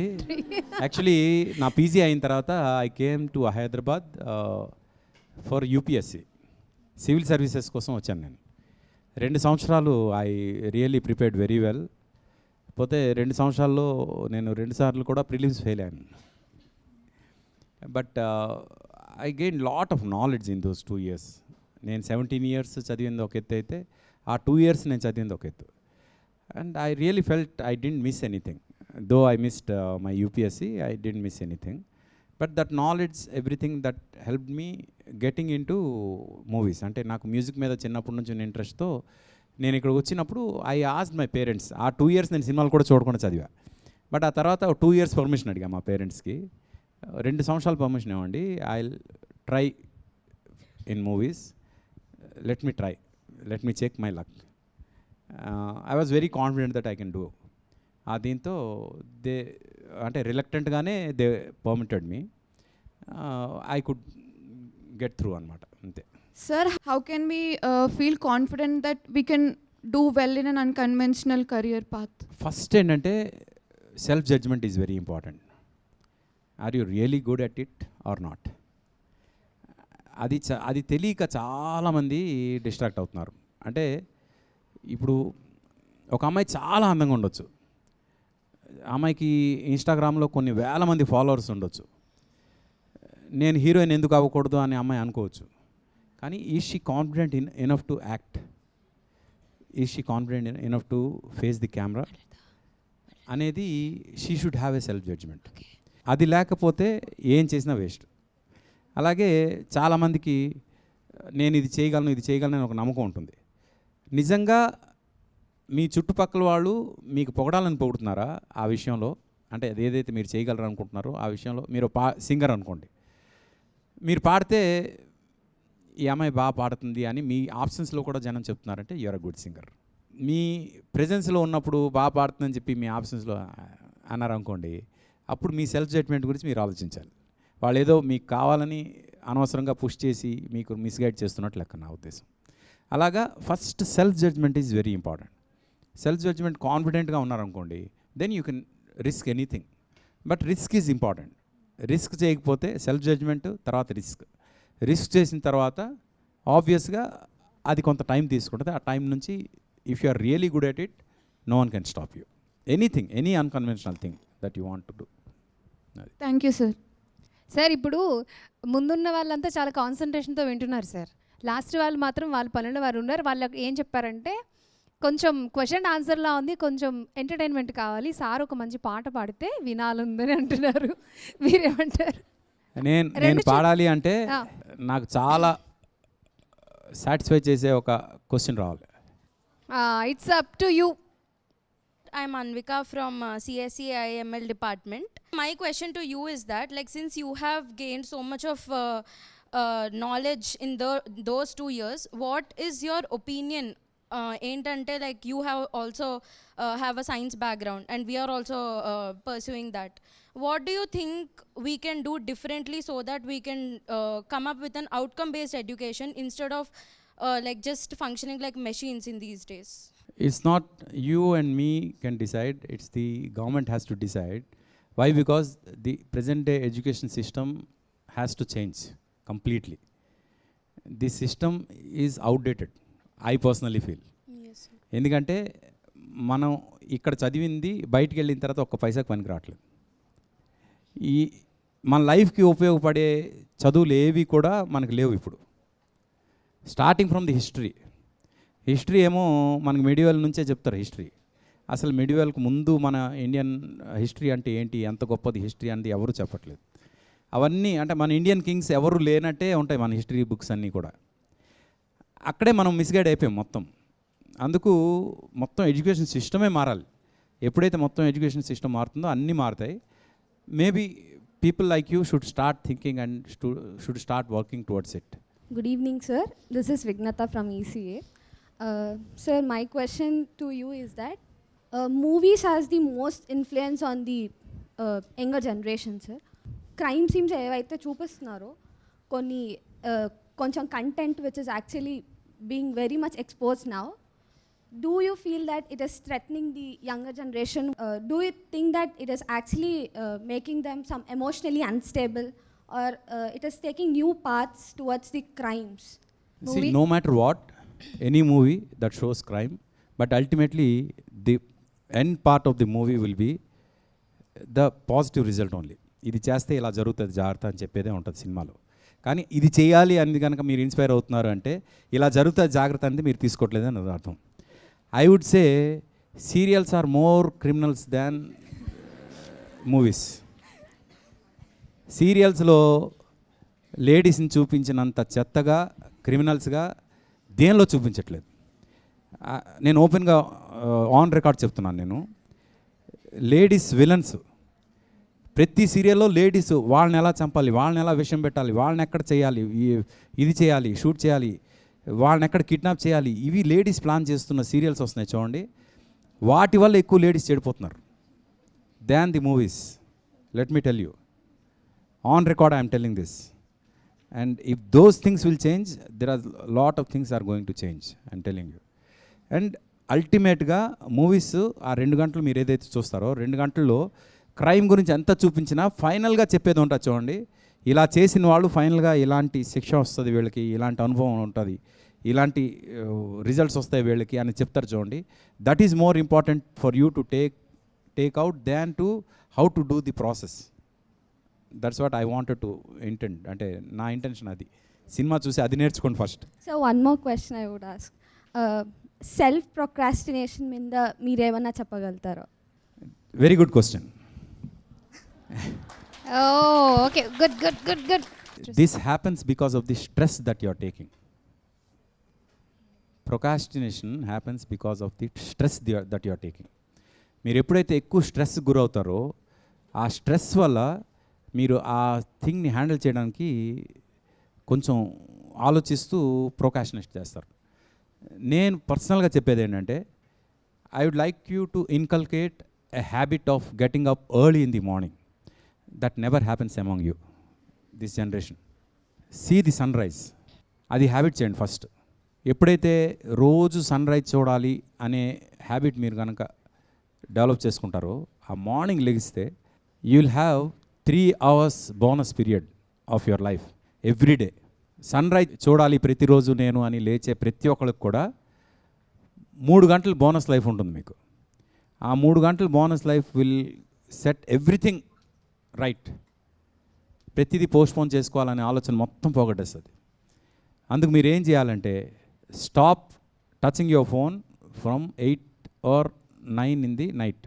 Actually నా PG అయిన తర్వాత I came to Hyderabad for UPSC civil services కోసం వచ్చాను నేను. 2 సంవత్సరాలు I really prepared very well. పోతే 2 సంవత్సరాల్లో నేను 2 సార్లు కూడా ప్రిలిమ్స్ ఫెయిల్ అయ్యాను. But I gain lot of knowledge in those 2 years. నేను 17 years చదివింది ఒక ఎత్తు అయితే ఆ 2 years నేను చదివింది ఒక ఎత్తు. And I really felt I didn't miss anything. Though I missed my UPSC, I didn't miss anything. But that knowledge everything that help me getting in to movies. అంటే నాకు మ్యూజిక్ మీద చిన్నప్పటి నుంచి ఉన్న ఇంట్రెస్ట్తో నేను ఇక్కడ వచ్చినప్పుడు ఐ ఆస్డ్ మై పేరెంట్స్. ఆ 2 years నేను సినిమాలు కూడా చూడకుండా చదివా. బట్ ఆ తర్వాత 2 years పర్మిషన్ అడిగా మా పేరెంట్స్కి. 2 సంవత్సరాలు పర్మిషన్ ఇవ్వండి, I try in movies, let me try, let me check my luck. I was very confident that I can do. దీంతో దే అంటే రిలక్టెంట్గానే they permitted me. I could get through అనమాట, అంతే. Sir, how can we feel confident that we can do well in an unconventional career path? First ఏంటంటే self judgement is very important. Are you really good at it or not? అది తెలియక చాలామంది distract అవుతున్నారు. అంటే ఇప్పుడు ఒక అమ్మాయి చాలా అందంగా ఉండొచ్చు, అమ్మాయికి ఇన్స్టాగ్రామ్లో కొన్ని వేల మంది ఫాలోవర్స్ ఉండొచ్చు. నేను హీరోయిన్ ఎందుకు అవ్వకూడదు అని అమ్మాయి అనుకోవచ్చు. కానీ is she confident enough to act? Is she confident enough to face the camera అనేది she should have a self judgement. అది లేకపోతే ఏం చేసినా వేస్ట్. అలాగే చాలామందికి నేను ఇది చేయగలను అని ఒక నమ్మకం ఉంటుంది. నిజంగా మీ చుట్టుపక్కల వాళ్ళు మీకు పొగడాలని పొగుడుతున్నారా ఆ విషయంలో? అంటే అది ఏదైతే మీరు చేయగలరు అనుకుంటున్నారో ఆ విషయంలో మీరు సింగర్ అనుకోండి, మీరు పాడితే ఈ అమ్మాయి బాగా పాడుతుంది అని మీ ఆప్షన్స్లో కూడా జనం చెప్తున్నారంటే యూఆర్ అ గుడ్ సింగర్. మీ ప్రెజెన్స్లో ఉన్నప్పుడు బాగా పాడుతుందని చెప్పి మీ ఆప్షన్స్లో అన్నారు అనుకోండి, అప్పుడు మీ సెల్ఫ్ జడ్జ్మెంట్ గురించి మీరు ఆలోచించాలి. వాళ్ళు ఏదో మీకు కావాలని అనవసరంగా పుష్ చేసి మీకు మిస్గైడ్ చేస్తున్నట్లు లెక్క నా ఉద్దేశం. అలాగా first self judgement is very important. Self judgement కాన్ఫిడెంట్గా ఉన్నారనుకోండి, then you can risk anything. But risk is important. Risk చేయకపోతే సెల్ఫ్ జడ్జ్మెంట్ తర్వాత రిస్క్ చేసిన తర్వాత ఆబ్వియస్గా అది కొంత టైం తీసుకుంటుంది. ఆ టైం నుంచి if you are really good at it, no one can stop you. Any unconventional thing that you want to do. Thank you, sir. Sir ఇప్పుడు ముందున్న వాళ్ళంతా చాలా కాన్సన్ట్రేషన్తో వింటున్నారు సార్. లాస్ట్ వాళ్ళు మాత్రం వాళ్ళ పనులు వారు ఉన్నారు. వాళ్ళకి ఏం చెప్పారంటే కొంచెం క్వశ్చన్ ఆన్సర్లా ఉంది, కొంచెం ఎంటర్టైన్మెంట్ కావాలి, సార్ ఒక మంచి పాట పాడితే వినాలుందని అంటున్నారు. మీరేమంటారు? నేను పాడాలి అంటే నాకు చాలా సాటిస్ఫై చేసే ఒక క్వశ్చన్ రావాలి. It's up to you. I'm Anvika from CSE IML department. My question to you is that, like, since you have gained so much of knowledge in those 2 years, what is your opinion? Entante, like, you have also have a science background and we are also pursuing that. What do you think we can do differently so that we can come up with an outcome based education instead of like just functioning like machines in these days? It's not you and me can decide, it's the government has to decide. Why? Because the present day education system has to change completely. This system is outdated, I personally feel. Yes, sir. ఎందుకంటే మనం ఇక్కడ చదివింది బయటికి వెళ్ళిన తర్వాత ఒక్క పైసాకి పనికి రావట్లేదు. ఈ మన లైఫ్కి ఉపయోగపడే చదువులు ఏవి కూడా మనకు లేవు ఇప్పుడు. స్టార్టింగ్ ఫ్రమ్ ది హిస్టరీ ఏమో మనకు మెడివల్ నుంచే చెప్తారు హిస్టరీ. అసలు మెడివల్కి ముందు మన ఇండియన్ హిస్టరీ అంటే ఏంటి, ఎంత గొప్పది హిస్టరీ అనేది ఎవరు చెప్పట్లేదు. అవన్నీ అంటే మన ఇండియన్ కింగ్స్ ఎవరు లేనట్టే ఉంటాయి మన హిస్టరీ బుక్స్ అన్నీ కూడా. అక్కడే మనం మిస్గైడ్ అయిపోయాం మొత్తం. అందుకు మొత్తం ఎడ్యుకేషన్ సిస్టమే మారాలి. ఎప్పుడైతే మొత్తం ఎడ్యుకేషన్ సిస్టమ్ మారుతుందో అన్నీ మారుతాయి. Maybe people like you should start thinking and should start working towards it. Good evening, sir. This is Vignata from ECA. Sir, my question to you is that movies has the most influence on the younger generation, sir. Crime scenes ఏవైతే చూపిస్తున్నారో కొన్ని కొంచెం content which is actually being very much exposed now. Do you feel that it is threatening the younger generation? Do you think that it is actually making them some emotionally unstable, or it is taking new paths towards the crimes? See, no matter what, any movie that shows crime, but ultimately the end part of the movie will be the positive result only. ఇది చేస్తే ఇలా జరుగుతుంది జాగ్రత్త అని చెప్పేదే ఉంటుంది సినిమాలో. కానీ ఇది చేయాలి అని కనుక మీరు ఇన్స్పైర్ అవుతున్నారు అంటే ఇలా జరుగుతుంది జాగ్రత్త అనేది మీరు తీసుకోవట్లేదని అది అర్థం. I would say serials are more criminals than movies. సీరియల్స్లో లేడీస్ని చూపించినంత చెత్తగా క్రిమినల్స్గా దేనిలో చూపించట్లేదు. నేను ఓపెన్గా ఆన్ రికార్డ్ చెప్తున్నాను. నేను లేడీస్ విలన్స్ ప్రతి సీరియల్లో లేడీస్ వాళ్ళని ఎలా చంపాలి, వాళ్ళని ఎలా విషం పెట్టాలి, వాళ్ళని ఎక్కడ చేయాలి, ఇది చేయాలి, షూట్ చేయాలి, వాళ్ళని ఎక్కడ కిడ్నాప్ చేయాలి, ఇవి లేడీస్ ప్లాన్ చేస్తున్న సీరియల్స్ వస్తున్నాయి చూడండి. వాటి వల్ల ఎక్కువ లేడీస్ చెడిపోతున్నారు than the movies. Let me tell you on record I'm telling this. And if those things will change, there are lot of things are going to change I'm telling you. And అల్టిమేట్గా movies ఆ 2 గంటలు మీరు ఏదైతే చూస్తారో 2 గంటల్లో crime గురించి ఎంత చూపించినా ఫైనల్గా చెప్పేది ఉంటుంది చూడండి. ఇలా చేసిన వాళ్ళు ఫైనల్గా ఇలాంటి శిక్ష వస్తుంది వీళ్ళకి, ఇలాంటి అనుభవం ఉంటుంది, ఇలాంటి రిజల్ట్స్ వస్తాయి వీళ్ళకి అని చెప్తారు చూడండి. That is more important for you to take out than to how to do the process. That's what I wanted to intend. అంటే నా ఇంటెన్షన్ అది. సినిమా చూసి అది నేర్చుకోండి first. So one more question I would ask, self procrastination మీద మీరేమన్నా చెప్పగలుగుతారో? Very good question. Okay, good good good good. This happens because of the stress that you are taking. Procrastination happens because of the stress that you are taking. మీరు ఎప్పుడైతే ఎక్కువ stress గురవుతారో ఆ stress వల్ల మీరు ఆ థింగ్ని హ్యాండిల్ చేయడానికి కొంచెం ఆలోచిస్తూ ప్రోకాస్టినేట్ చేస్తారు. నేను పర్సనల్గా చెప్పేది ఏంటంటే I would like you to inculcate a habit of getting up early in the morning. That never happens among you this generation. See the sun rise, అది హ్యాబిట్ చేయండి ఫస్ట్. ఎప్పుడైతే రోజు సన్ రైజ్ చూడాలి అనే హ్యాబిట్ మీరు కనుక develop చేసుకుంటారో ఆ మార్నింగ్ లెగిస్తే you will have 3 hours bonus period of your life every day. Sunrise చూడాలి ప్రతిరోజు నేను అని లేచే ప్రతి ఒక్కరికి కూడా 3 గంటలు బోనస్ లైఫ్ ఉంటుంది మీకు. ఆ 3 గంటలు bonus life will set everything right. ప్రతిదీ పోస్ట్పోన్ చేసుకోవాలనే ఆలోచన మొత్తం పోగొట్టేస్తుంది. అందుకు మీరు ఏం చేయాలంటే stop touching your phone from 8 or 9 in the night.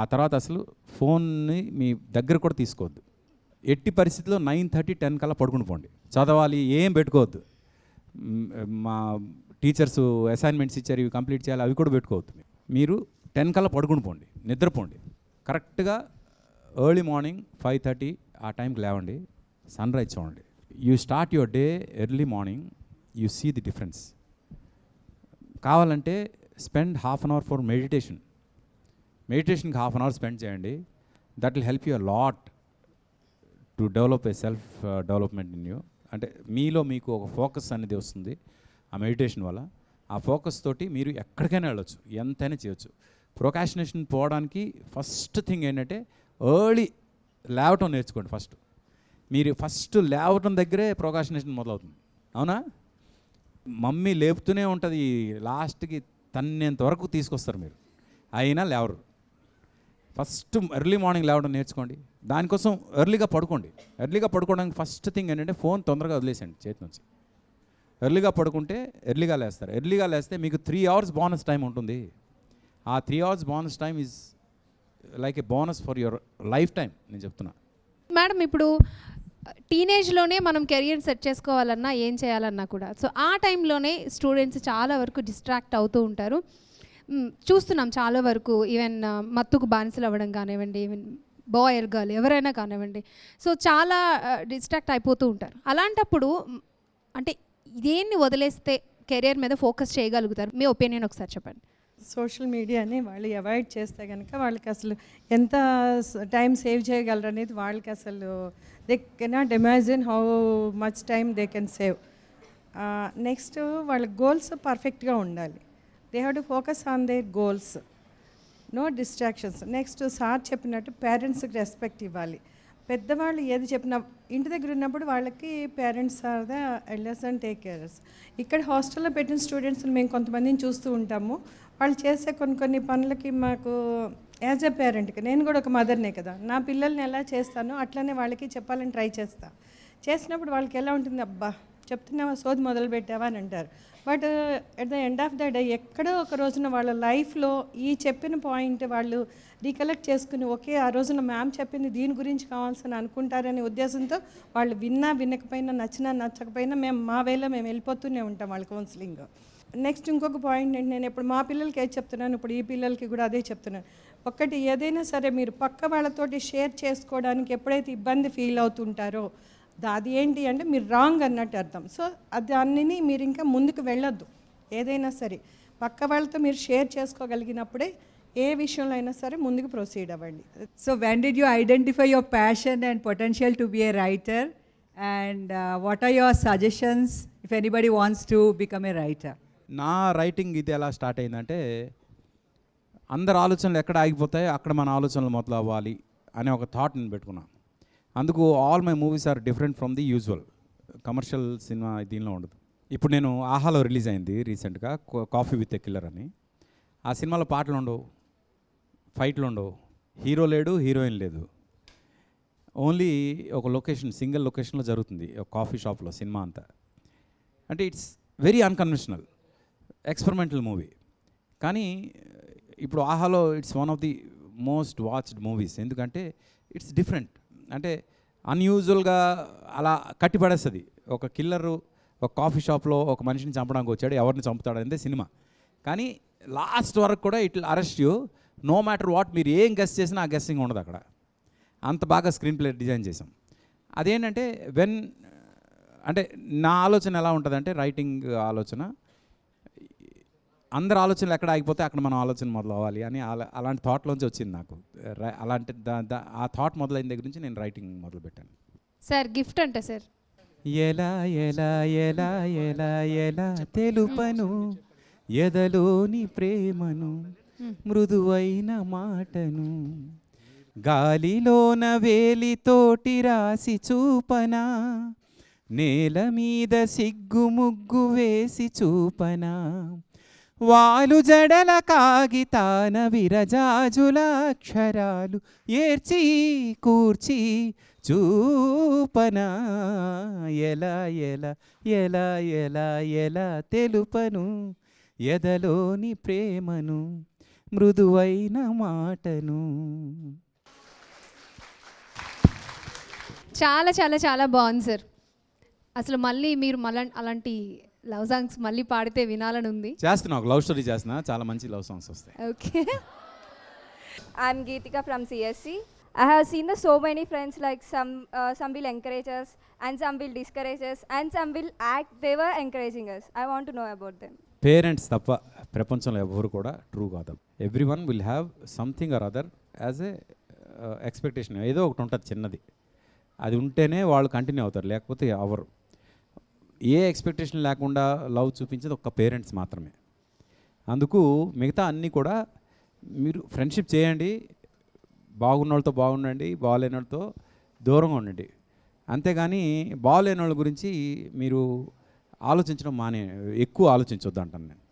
ఆ తర్వాత అసలు ఫోన్ని మీ దగ్గర కూడా తీసుకోవద్దు. ఎట్టి పరిస్థితిలో 9:30, 10 కల్లా పడుకుని పోండి. చదవాలి ఏం పెట్టుకోవద్దు. మా టీచర్స్ అసైన్మెంట్స్ ఇచ్చారు ఇవి కంప్లీట్ చేయాలి అవి కూడా పెట్టుకోవద్దు. మీరు 10 కల్లా పడుకుని పోండి, నిద్రపోండి. కరెక్ట్గా ఎర్లీ మార్నింగ్ 5:30 ఆ టైంకి లేవండి, సన్ రైజ్ చూడండి. You start your day early morning, you see the difference. కావాలంటే spend ½ an hour for meditation. మెడిటేషన్కి ½ an hour స్పెండ్ చేయండి. That will help you a lot to develop a self development in you. అంటే మీలో మీకు ఒక focus అనేది వస్తుంది ఆ మెడిటేషన్ వల్ల. ఆ ఫోకస్ తోటి మీరు ఎక్కడికైనా వెళ్ళొచ్చు, ఎంతైనా చేయొచ్చు. ప్రొకాస్టినేషన్ పోవడానికి ఫస్ట్ థింగ్ ఏంటంటే ఎర్లీ లేవటం నేర్చుకోండి ఫస్ట్. మీరు ఫస్ట్ లేవటం దగ్గరే ప్రొకాస్టినేషన్ మొదలవుతుంది. అవునా? మమ్మీ లేపుతూనే ఉంటుంది, లాస్ట్కి తన్నేంత వరకు తీసుకొస్తారు మీరు, అయినా లేవరు. ఫస్ట్ ఎర్లీ మార్నింగ్ లేవడం నేర్చుకోండి. దానికోసం ఎర్లీగా పడుకోండి. ఎర్లీగా పడుకోవడానికి ఫస్ట్ థింగ్ ఏంటంటే ఫోన్ తొందరగా వదిలేసండి చేతి నుంచి. ఎర్లీగా పడుకుంటే ఎర్లీగా లేస్తారు. ఎర్లీగా లేస్తే మీకు 3 hours బోనస్ టైం ఉంటుంది. ఆ 3 hours bonus time is like A bonus for your life time. నేను చెప్తున్నా మేడం, ఇప్పుడు టీనేజ్లోనే మనం కెరియర్ సెట్ చేసుకోవాలన్నా ఏం చేయాలన్నా కూడా సో ఆ టైంలోనే స్టూడెంట్స్ చాలా వరకు డిస్ట్రాక్ట్ అవుతూ ఉంటారు. చూస్తున్నాం చాలా వరకు ఈవెన్ మత్తుకు బానిసలు అవ్వడం కానివ్వండి, ఈవెన్ బాయ్ ఆర్ గర్ల్ ఎవరైనా కానివ్వండి, సో చాలా డిస్ట్రాక్ట్ అయిపోతూ ఉంటారు. అలాంటప్పుడు అంటే దేన్ని వదిలేస్తే కెరియర్ మీద ఫోకస్ చేయగలుగుతారు? మీ ఒపీనియన్ ఒకసారి చెప్పండి. సోషల్ మీడియాని వాళ్ళు అవాయిడ్ చేస్తే కనుక వాళ్ళకి అసలు ఎంత టైం సేవ్ చేయగలరు అనేది వాళ్ళకి అసలు they cannot imagine how much time they can save. Next వాళ్ళ గోల్స్ పర్ఫెక్ట్గా ఉండాలి. They have to focus on their goals, no distractions. Next sir చెప్పినట్టు పేరెంట్స్కి రెస్పెక్ట్ ఇవ్వాలి. పెద్దవాళ్ళు ఏది చెప్పినా ఇంటి దగ్గర ఉన్నప్పుడు వాళ్ళకి parents are the elders and take cares. ఇక్కడ హాస్టల్లో పెట్టిన స్టూడెంట్స్ని మేము కొంతమందిని చూస్తూ ఉంటాము. వాళ్ళు చేసే కొన్ని పనులకి మాకు యాజ్ ఎ పేరెంట్కి, నేను కూడా ఒక మదర్నే కదా, నా పిల్లల్ని ఎలా చేస్తానో అట్లనే వాళ్ళకి చెప్పాలని ట్రై చేసినప్పుడు వాళ్ళకి ఎలా ఉంటుంది, అబ్బా చెప్తున్నావా సోది మొదలు పెట్టావా అని అంటారు. But at the end of the day ఎక్కడో ఒక రోజున వాళ్ళ లైఫ్లో ఈ చెప్పిన పాయింట్ వాళ్ళు రీకలెక్ట్ చేసుకుని, ఓకే ఆ రోజున మ్యామ్ చెప్పింది దీని గురించి కావాల్సిన అనుకుంటారనే ఉద్దేశంతో వాళ్ళు వినకపోయినా నచ్చకపోయినా మేము మా వేలో మేము వెళ్ళిపోతూనే ఉంటాం వాళ్ళ కౌన్సిలింగ్. నెక్స్ట్ ఇంకొక పాయింట్ ఏంటి, నేను ఇప్పుడు మా పిల్లలకి ఏది చెప్తున్నాను, ఇప్పుడు ఈ పిల్లలకి కూడా అదే చెప్తున్నాను. ఒకటి, ఏదైనా సరే మీరు పక్క వాళ్ళతోటి షేర్ చేసుకోవడానికి ఎప్పుడైతే ఇబ్బంది ఫీల్ అవుతుంటారో అది ఏంటి అంటే మీరు రాంగ్ అన్నట్టు అర్థం. సో దాన్ని మీరు ఇంకా ముందుకు వెళ్ళొద్దు. ఏదైనా సరే పక్క వాళ్ళతో మీరు షేర్ చేసుకోగలిగినప్పుడే ఏ విషయంలో అయినా సరే ముందుకు ప్రొసీడ్ అవ్వండి. So when did you identify your passion and potential to be a writer, and what are your suggestions if anybody wants to become a writer? నా రైటింగ్ ఇది ఎలా స్టార్ట్ అయిందంటే, అందరు ఆలోచనలు ఎక్కడ ఆగిపోతాయో అక్కడ మన ఆలోచనలు మొదలు అవ్వాలి అనే ఒక థాట్ నేను పెట్టుకున్నాను. అందుకు all my movies are different from the usual commercial cinema దీనిలో ఉండదు. ఇప్పుడు నేను ఆహాలో రిలీజ్ అయింది రీసెంట్గా, కాఫీ విత్ ఎ కిల్లర్ అని. ఆ సినిమాలో పాటలు ఉండవు, ఫైట్లు ఉండవు, హీరో లేడు, హీరోయిన్ లేదు, ఓన్లీ ఒక లొకేషన్, సింగిల్ లొకేషన్లో జరుగుతుంది, ఒక కాఫీ షాప్లో సినిమా అంతా. అంటే it's very unconventional experimental movie. కానీ ఇప్పుడు ఆహాలో it's one of the most watched movies. ఎందుకంటే ఇట్స్ డిఫరెంట్, అంటే అన్యూజువల్గా అలా కట్టిపడేస్తుంది. ఒక కిల్లరు ఒక కాఫీ షాప్లో ఒక మనిషిని చంపడానికి వచ్చాడు, ఎవరిని చంపుతాడు అనేది సినిమా. కానీ లాస్ట్ వరకు కూడా it will arrest you, no matter what. మీరు ఏం గెస్ చేసినా ఆ గెస్సింగ్ ఉండదు అక్కడ. అంత బాగా స్క్రీన్ ప్లే డిజైన్ చేసాం. అదేంటంటే అంటే నా ఆలోచన ఎలా ఉంటుందంటే, రైటింగ్ ఆలోచన అందరు ఆలోచనలు ఎక్కడ ఆగిపోతే అక్కడ మనం ఆలోచన మొదలు అవ్వాలి అని అలాంటి థాట్లోంచి వచ్చింది నాకు. అలాంటి ఆ థాట్ మొదలైన దగ్గర నుంచి నేను రైటింగ్ మొదలుపెట్టాను. సార్ గిఫ్ట్ అంటే సార్ ఎలా ఎలా ఎలా ఎలా ఎలా తెలుపను ఎదలోని ప్రేమను, మృదువైన మాటను, గాలిలోన వేలితోటి రాసి చూపనా, నేల మీద సిగ్గు ముగ్గు వేసి చూపనా, వాలు జడల కాగితాన విరజాజుల అక్షరాలు ఏర్చి కూర్చి చూపనా, ఎలా ఎలా ఎలా ఎలా ఎలా తెలుపను ఎదలోని ప్రేమను, మృదువైన మాటను. చాలా చాలా చాలా బాగుంది సార్. అసలు మళ్ళీ మీరు అలాంటి లవ్ సాంగ్స్ మళ్ళీ పాడితే వినాలని ఉంది. చేస్తున్నా, ఒక లవ్ స్టోరీ చేస్తున్నా, చాలా మంచి లవ్ సాంగ్స్ వస్తాయి. Okay. I'm Geetika from CSC. I have seen so many friends, like some will encourage us and some will discourage us and some will act they were encouraging us. I want to know about them. Parents తప్ప ప్రపంచంలో ఎవరు కూడా true కాదు. Every one will have something or other as a expectation. ఏదో ఒకటి ఉంటుంది చిన్నది, అది ఉంటేనే వాళ్ళు కంటిన్యూ అవుతారు, లేకపోతే ఎవరు. ఏ ఎక్స్పెక్టేషన్ లేకుండా లవ్ చూపించేది ఒక్క పేరెంట్స్ మాత్రమే. అందుకు మిగతా అన్నీ కూడా మీరు ఫ్రెండ్షిప్ చేయండి, బాగున్న వాళ్ళతో బాగుండండి, బాగాలేని వాళ్ళతో దూరంగా ఉండండి. అంతేగాని బాగాలేని వాళ్ళ గురించి మీరు ఆలోచించడం ఎక్కువ ఆలోచించొద్దు అంటాను నేను.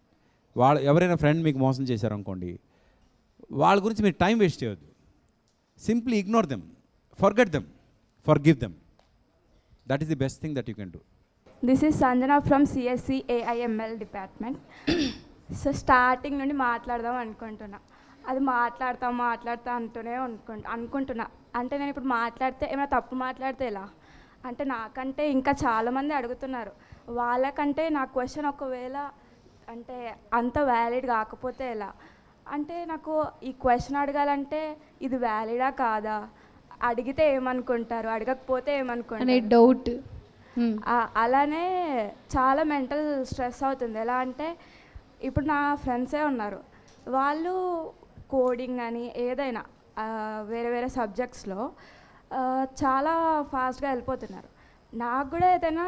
ఎవరైనా ఫ్రెండ్ మీకు మోసం చేశారనుకోండి, వాళ్ళ గురించి మీరు టైం వేస్ట్ చేయొద్దు. Simply ignore them, forget them, forgive them. That is the best thing that you can do. This is Sanjana from CSC AIML department. So starting నుండి మాట్లాడదాం అనుకుంటున్నా, అది మాట్లాడతా అంటూనే అనుకుంటున్నా. అంటే నేను ఇప్పుడు మాట్లాడితే ఏమైనా తప్పు మాట్లాడితే ఎలా, అంటే నాకంటే ఇంకా చాలామంది అడుగుతున్నారు, వాళ్ళకంటే నా క్వశ్చన్ ఒకవేళ అంటే అంత వ్యాలిడ్ కాకపోతే ఎలా, అంటే నాకు ఈ క్వశ్చన్ అడగాలంటే ఇది వ్యాలిడా కాదా, అడిగితే ఏమనుకుంటారు, అడగకపోతే ఏమనుకుంటారు డౌట్. అలానే చాలా మెంటల్ స్ట్రెస్ అవుతుంది. ఎలా అంటే ఇప్పుడు నా ఫ్రెండ్సే ఉన్నారు, వాళ్ళు కోడింగ్ అని ఏదైనా వేరే వేరే సబ్జెక్ట్స్లో చాలా ఫాస్ట్గా వెళ్ళిపోతున్నారు. నాకు కూడా ఏదైనా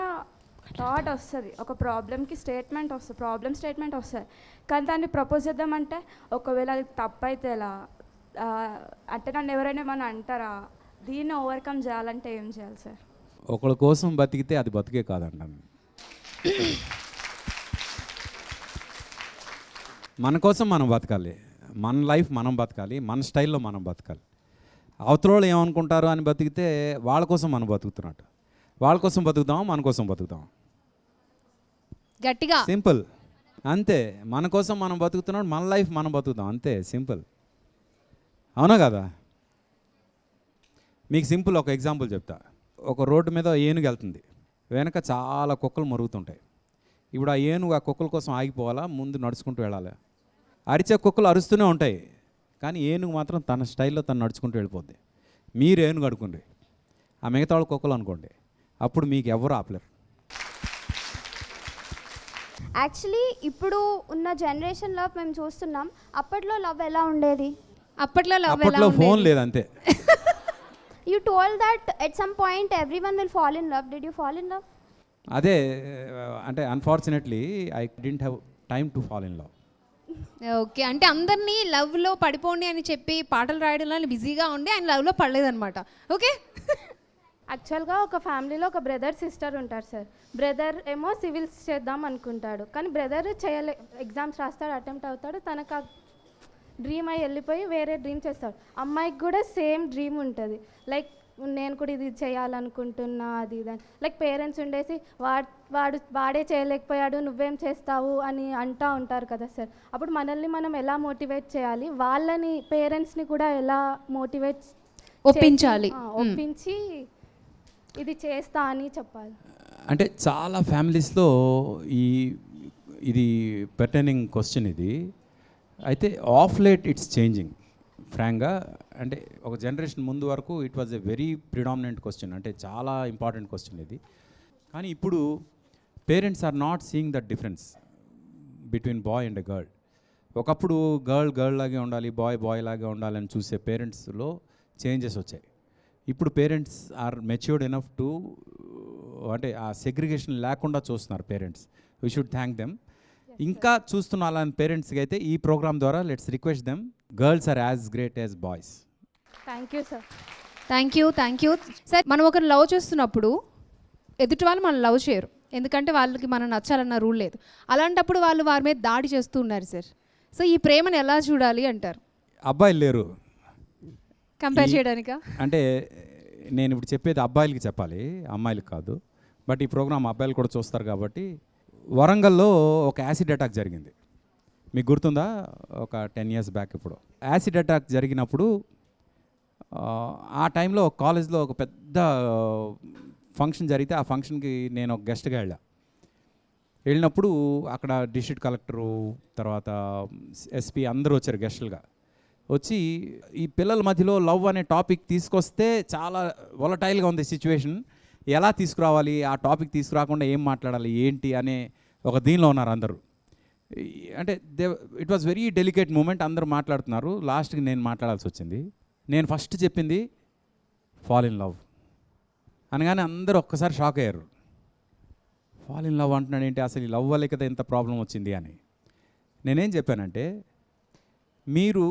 థాట్ వస్తుంది, ఒక ప్రాబ్లం స్టేట్మెంట్ వస్తుంది, కానీ దాన్ని ప్రపోజ్ చేద్దామంటే ఒకవేళ అది తప్పు అయితే ఎలా, అంటే నన్ను ఎవరైనా ఏమన్నా అంటారా, దీన్ని ఓవర్కమ్ చేయాలంటే ఏం చేయాలి సార్? ఒకళ్ళ కోసం బతికితే అది బతికే కాదంటాను. మన కోసం మనం బతకాలి, మన లైఫ్ మనం బతకాలి, మన స్టైల్లో మనం బతకాలి. అవతల ఏమనుకుంటారు అని బతికితే వాళ్ళ కోసం మనం బతుకుతున్నట్టు. వాళ్ళ కోసం బతుకుతాం, మన కోసం బతుకుతాం. గట్టిగా సింపుల్, అంతే. మన కోసం మనం బతుకుతున్నాం, మన లైఫ్ మనం బతుకుతాం, అంతే సింపుల్. అవునా కదా? మీకు సింపుల్ ఒక ఎగ్జాంపుల్ చెప్తా. ఒక రోడ్డు మీద ఏనుగు వెళ్తుంది, వెనక చాలా కుక్కలు మరుగుతుంటాయి. ఇప్పుడు ఆ ఏనుగు ఆ కుక్కల కోసం ఆగిపోవాలా, ముందు నడుచుకుంటూ వెళ్ళాలి? అరిచే కుక్కలు అరుస్తూనే ఉంటాయి, కానీ ఏనుగు మాత్రం తన స్టైల్లో తను నడుచుకుంటూ వెళ్ళిపోద్ది. మీరు ఏనుగు అడుకోండి, ఆ మిగతా వాళ్ళ కుక్కలు అనుకోండి, అప్పుడు మీకు ఎవరు ఆపలేరు. యాక్చువల్లీ ఇప్పుడు ఉన్న జనరేషన్లో మేము చూస్తున్నాం, అప్పట్లో లవ్ ఎలా ఉండేది? అప్పట్లో ఫోన్ లేదు, అంతే. You told that at some point everyone will fall in love. Did you fall in love? అదే, అంటే unfortunately I didn't have time to fall in love. Okay, అంటే అందరినీ లవ్లో పడిపోండి అని చెప్పి పాటలు రాయడంలో బిజీగా ఉండి ఆయన లవ్లో పడలేదన్నమాట. ఓకే. యాక్చువల్గా ఒక ఫ్యామిలీలో ఒక బ్రదర్ సిస్టర్ ఉంటారు సార్. బ్రదర్ ఏమో సివిల్స్ చేద్దాం అనుకుంటాడు, కానీ బ్రదర్ ఎగ్జామ్స్ రాస్తాడు, అటెంప్ట్ అవుతాడు, తనకు ఆ డ్రీమ్ అయి వెళ్ళిపోయి వేరే డ్రీమ్ చేస్తాడు. అమ్మాయికి కూడా సేమ్ డ్రీమ్ ఉంటుంది, లైక్ నేను కూడా ఇది చేయాలనుకుంటున్నా అది ఇది అని. లైక్ పేరెంట్స్ ఉండేసి వాడే చేయలేకపోయాడు, నువ్వేం చేస్తావు అని అంటూ ఉంటారు కదా సార్. అప్పుడు మనల్ని మనం ఎలా మోటివేట్ చేయాలి, వాళ్ళని పేరెంట్స్ని కూడా ఎలా మోటివేట్ ఒప్పించి ఇది చేస్తా అని చెప్పాలి. అంటే చాలా ఫ్యామిలీస్లో ఇది పెర్టైనింగ్ క్వశ్చన్ ఇది. అయితే ఆఫ్ లేట్ ఇట్స్ చేంజింగ్ ఫ్రాంక్గా. అంటే ఒక జనరేషన్ ముందు వరకు it was a very predominant question, అంటే చాలా ఇంపార్టెంట్ క్వశ్చన్ ఇది. కానీ ఇప్పుడు parents are not seeing that difference between boy and girl. ఒకప్పుడు గర్ల్ లాగే ఉండాలి, బాయ్ లాగే ఉండాలని చూసే పేరెంట్స్లో చేంజెస్ వచ్చాయి. ఇప్పుడు parents are matured enough to, అంటే ఆ సెగ్రిగేషన్ లేకుండా చూస్తున్నారు parents. We should thank them. ఇంకా చూస్తున్న అలాంటి పేరెంట్స్కి అయితే ఈ ప్రోగ్రామ్ ద్వారా let's request them, girls are as great as boys. Thank you sir. Thank you sir. మనం ఒకరు లవ్ చేస్తున్నప్పుడు ఎదుటి వాళ్ళు మనం లవ్ చేయరు, ఎందుకంటే వాళ్ళకి మనం నచ్చాలన్న రూల్ లేదు. అలాంటప్పుడు వాళ్ళు వారి మీద దాడి చేస్తూ ఉన్నారు సార్. సో ఈ ప్రేమను ఎలా చూడాలి అంటారు? అబ్బాయిలు లేరు కంపేర్ చేయడానికా? అంటే నేను ఇప్పుడు చెప్పేది అబ్బాయిలకి చెప్పాలి, అమ్మాయిలకు కాదు. బట్ ఈ ప్రోగ్రామ్ అబ్బాయిలు కూడా చూస్తారు కాబట్టి, వరంగల్లో ఒక యాసిడ్ అటాక్ జరిగింది. మీకు గుర్తుందా? ఒక 10 years బ్యాక్. ఇప్పుడు యాసిడ్ అటాక్ జరిగినప్పుడు ఆ టైంలో కాలేజ్లో ఒక పెద్ద ఫంక్షన్ జరిగితే ఆ ఫంక్షన్కి నేను ఒక గెస్ట్గా వెళ్ళినప్పుడు అక్కడ డిస్ట్రిక్ట్ కలెక్టరు, తర్వాత ఎస్పీ అందరూ వచ్చారు గెస్టులుగా. వచ్చి ఈ పిల్లల మధ్యలో లవ్ అనే టాపిక్ తీసుకొస్తే చాలా వొలటైల్గా ఉంది సిచ్యువేషన్, ఎలా తీసుకురావాలి, ఆ టాపిక్ తీసుకురాకుండా ఏం మాట్లాడాలి ఏంటి అనే ఒక దీనిలో ఉన్నారు అందరూ. అంటే it was very delicate moment, అందరూ మాట్లాడుతున్నారు. లాస్ట్కి నేను మాట్లాడాల్సి వచ్చింది. నేను ఫస్ట్ చెప్పింది ఫాల్ ఇన్ లవ్ అనగానే అందరూ ఒక్కసారి షాక్ అయ్యారు. ఫాల్ ఇన్ లవ్ అంటున్నాడు ఏంటి, అసలు ఈ లవ్ వల్లే కదా ఇంత ప్రాబ్లం వచ్చింది అని. నేనేం చెప్పానంటే, మీరు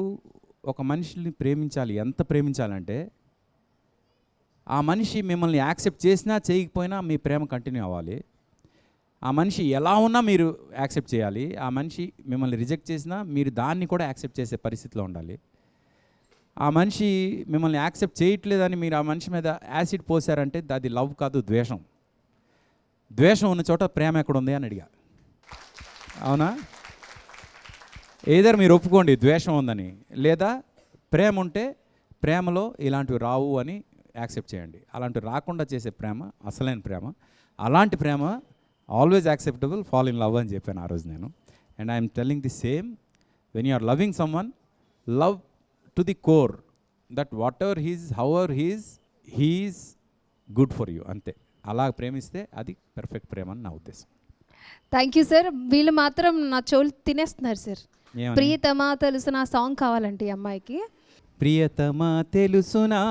ఒక మనిషిని ప్రేమించాలి. ఎంత ప్రేమించాలంటే ఆ మనిషి మిమ్మల్ని యాక్సెప్ట్ చేసినా చేయకపోయినా మీ ప్రేమ కంటిన్యూ అవ్వాలి. ఆ మనిషి ఎలా ఉన్నా మీరు యాక్సెప్ట్ చేయాలి. ఆ మనిషి మిమ్మల్ని రిజెక్ట్ చేసినా మీరు దాన్ని కూడా యాక్సెప్ట్ చేసే పరిస్థితిలో ఉండాలి. ఆ మనిషి మిమ్మల్ని యాక్సెప్ట్ చేయట్లేదని మీరు ఆ మనిషి మీద యాసిడ్ పోసారంటే అది లవ్ కాదు, ద్వేషం. ద్వేషం ఉన్న చోట ప్రేమ ఎక్కడుంది అని అడిగా. అవునా? ఏదర్ మీరు ఒప్పుకోండి ద్వేషం ఉందని, లేదా ప్రేమ ఉంటే ప్రేమలో ఇలాంటివి రావు అని యాక్సెప్ట్ చేయండి. అలాంటివి రాకుండా చేసే ప్రేమ అసలైన ప్రేమ. అలాంటి ప్రేమ always acceptable, fall in love అని చెప్పాను ఆ రోజు నేను. And I'm telling the same, when you are loving someone, love to the core, that whatever he's, however he's good for you, అంతే. అలా ప్రేమిస్తే అది పర్ఫెక్ట్ ప్రేమ అని నా ఉద్దేశం. Thank you sir. వీళ్ళు మాత్రం నా చెవులు తినేస్తున్నారు సార్. ప్రియతమా తెలుసునా సాంగ్ కావాలంటే ఈ అమ్మాయికి. ప్రియతమా తెలుసునా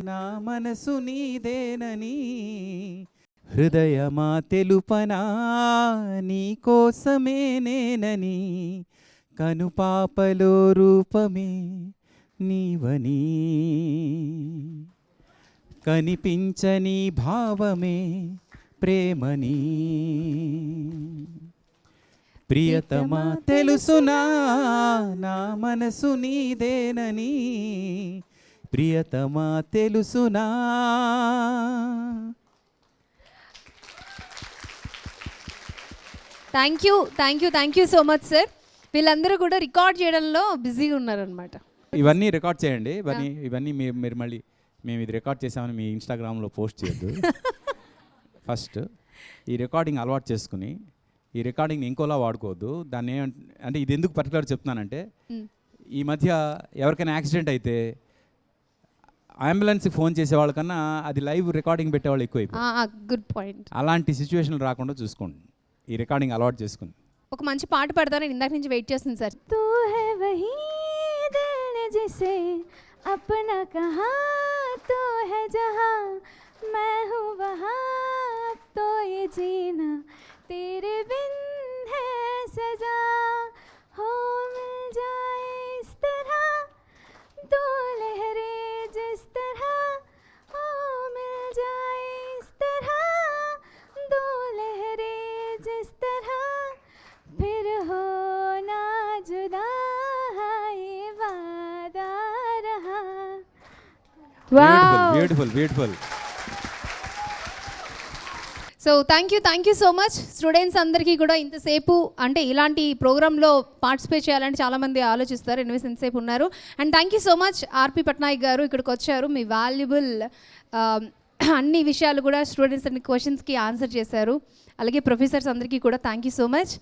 నా మనసు నీదేనని, హృదయమా తెలుపనా నీ కోసమే నేనని, కనుపాపలో రూపమే నీవని. కనిపించని భావమే ప్రేమని. ప్రియతమా తెలుసునా నా మనసు నీదేనని, ప్రియతమా తెలుసునా. Thank you so much sir. వీళ్ళందరూ కూడా రికార్డ్ చేయడంలో బిజీగా ఉన్నారనమాట. ఇవన్నీ రికార్డ్ చేయండి. ఇవన్నీ మీరు మళ్ళీ మేము ఇది రికార్డ్ చేసామని మీ ఇన్స్టాగ్రామ్లో పోస్ట్ చేయొద్దు. ఫస్ట్ ఈ రికార్డింగ్ అలవాటు చేసుకుని ఈ రికార్డింగ్ని ఇంకోలా వాడుకోవద్దు. దాన్ని అంటే ఇది ఎందుకు పర్టికులర్ చెప్తున్నానంటే, ఈ మధ్య ఎవరికైనా యాక్సిడెంట్ అయితే అంబులెన్స్కి ఫోన్ చేసే వాళ్ళకన్నా అది లైవ్ రికార్డింగ్ పెట్టేవాళ్ళు ఎక్కువైపోయి. Good point. అలాంటి సిచ్యువేషన్లు రాకుండా చూసుకోండి, ఈ రికార్డింగ్ అలవాటు చేసుకుని. ఒక మంచి పాట పాడతాను, ఇందాక నుంచి వెయిట్ చేస్తుంది సార్. తూ హై వహీ దిల్ నే జిసే అప్నా కహా తూ హై జహా मैं हूँ वहाँ अब तो ये जीना तेरे बिन है सजा हो मिल जाए इस तरह दो लहरें जिस तरह हो मिल जाए इस तरह दो लहरें जिस तरह फिर हो ना जुदा ये वादा रहा. Beautiful. So thank you so much. Students అందరికీ కూడా ఇంతసేపు అంటే ఇలాంటి ప్రోగ్రాంలో పార్టిసిపేట్ చేయాలంటే చాలామంది ఆలోచిస్తారు, ఎనివేస్ ఇంతసేపు ఉన్నారు. And thank you so much RP Patnaik garu ఇక్కడికి వచ్చారు. మీ వాల్యుబుల్ అన్ని విషయాలు కూడా స్టూడెంట్స్ అన్ని క్వశ్చన్స్కి ఆన్సర్ చేశారు. అలాగే ప్రొఫెసర్స్ అందరికీ కూడా థ్యాంక్ యూ సో మచ్.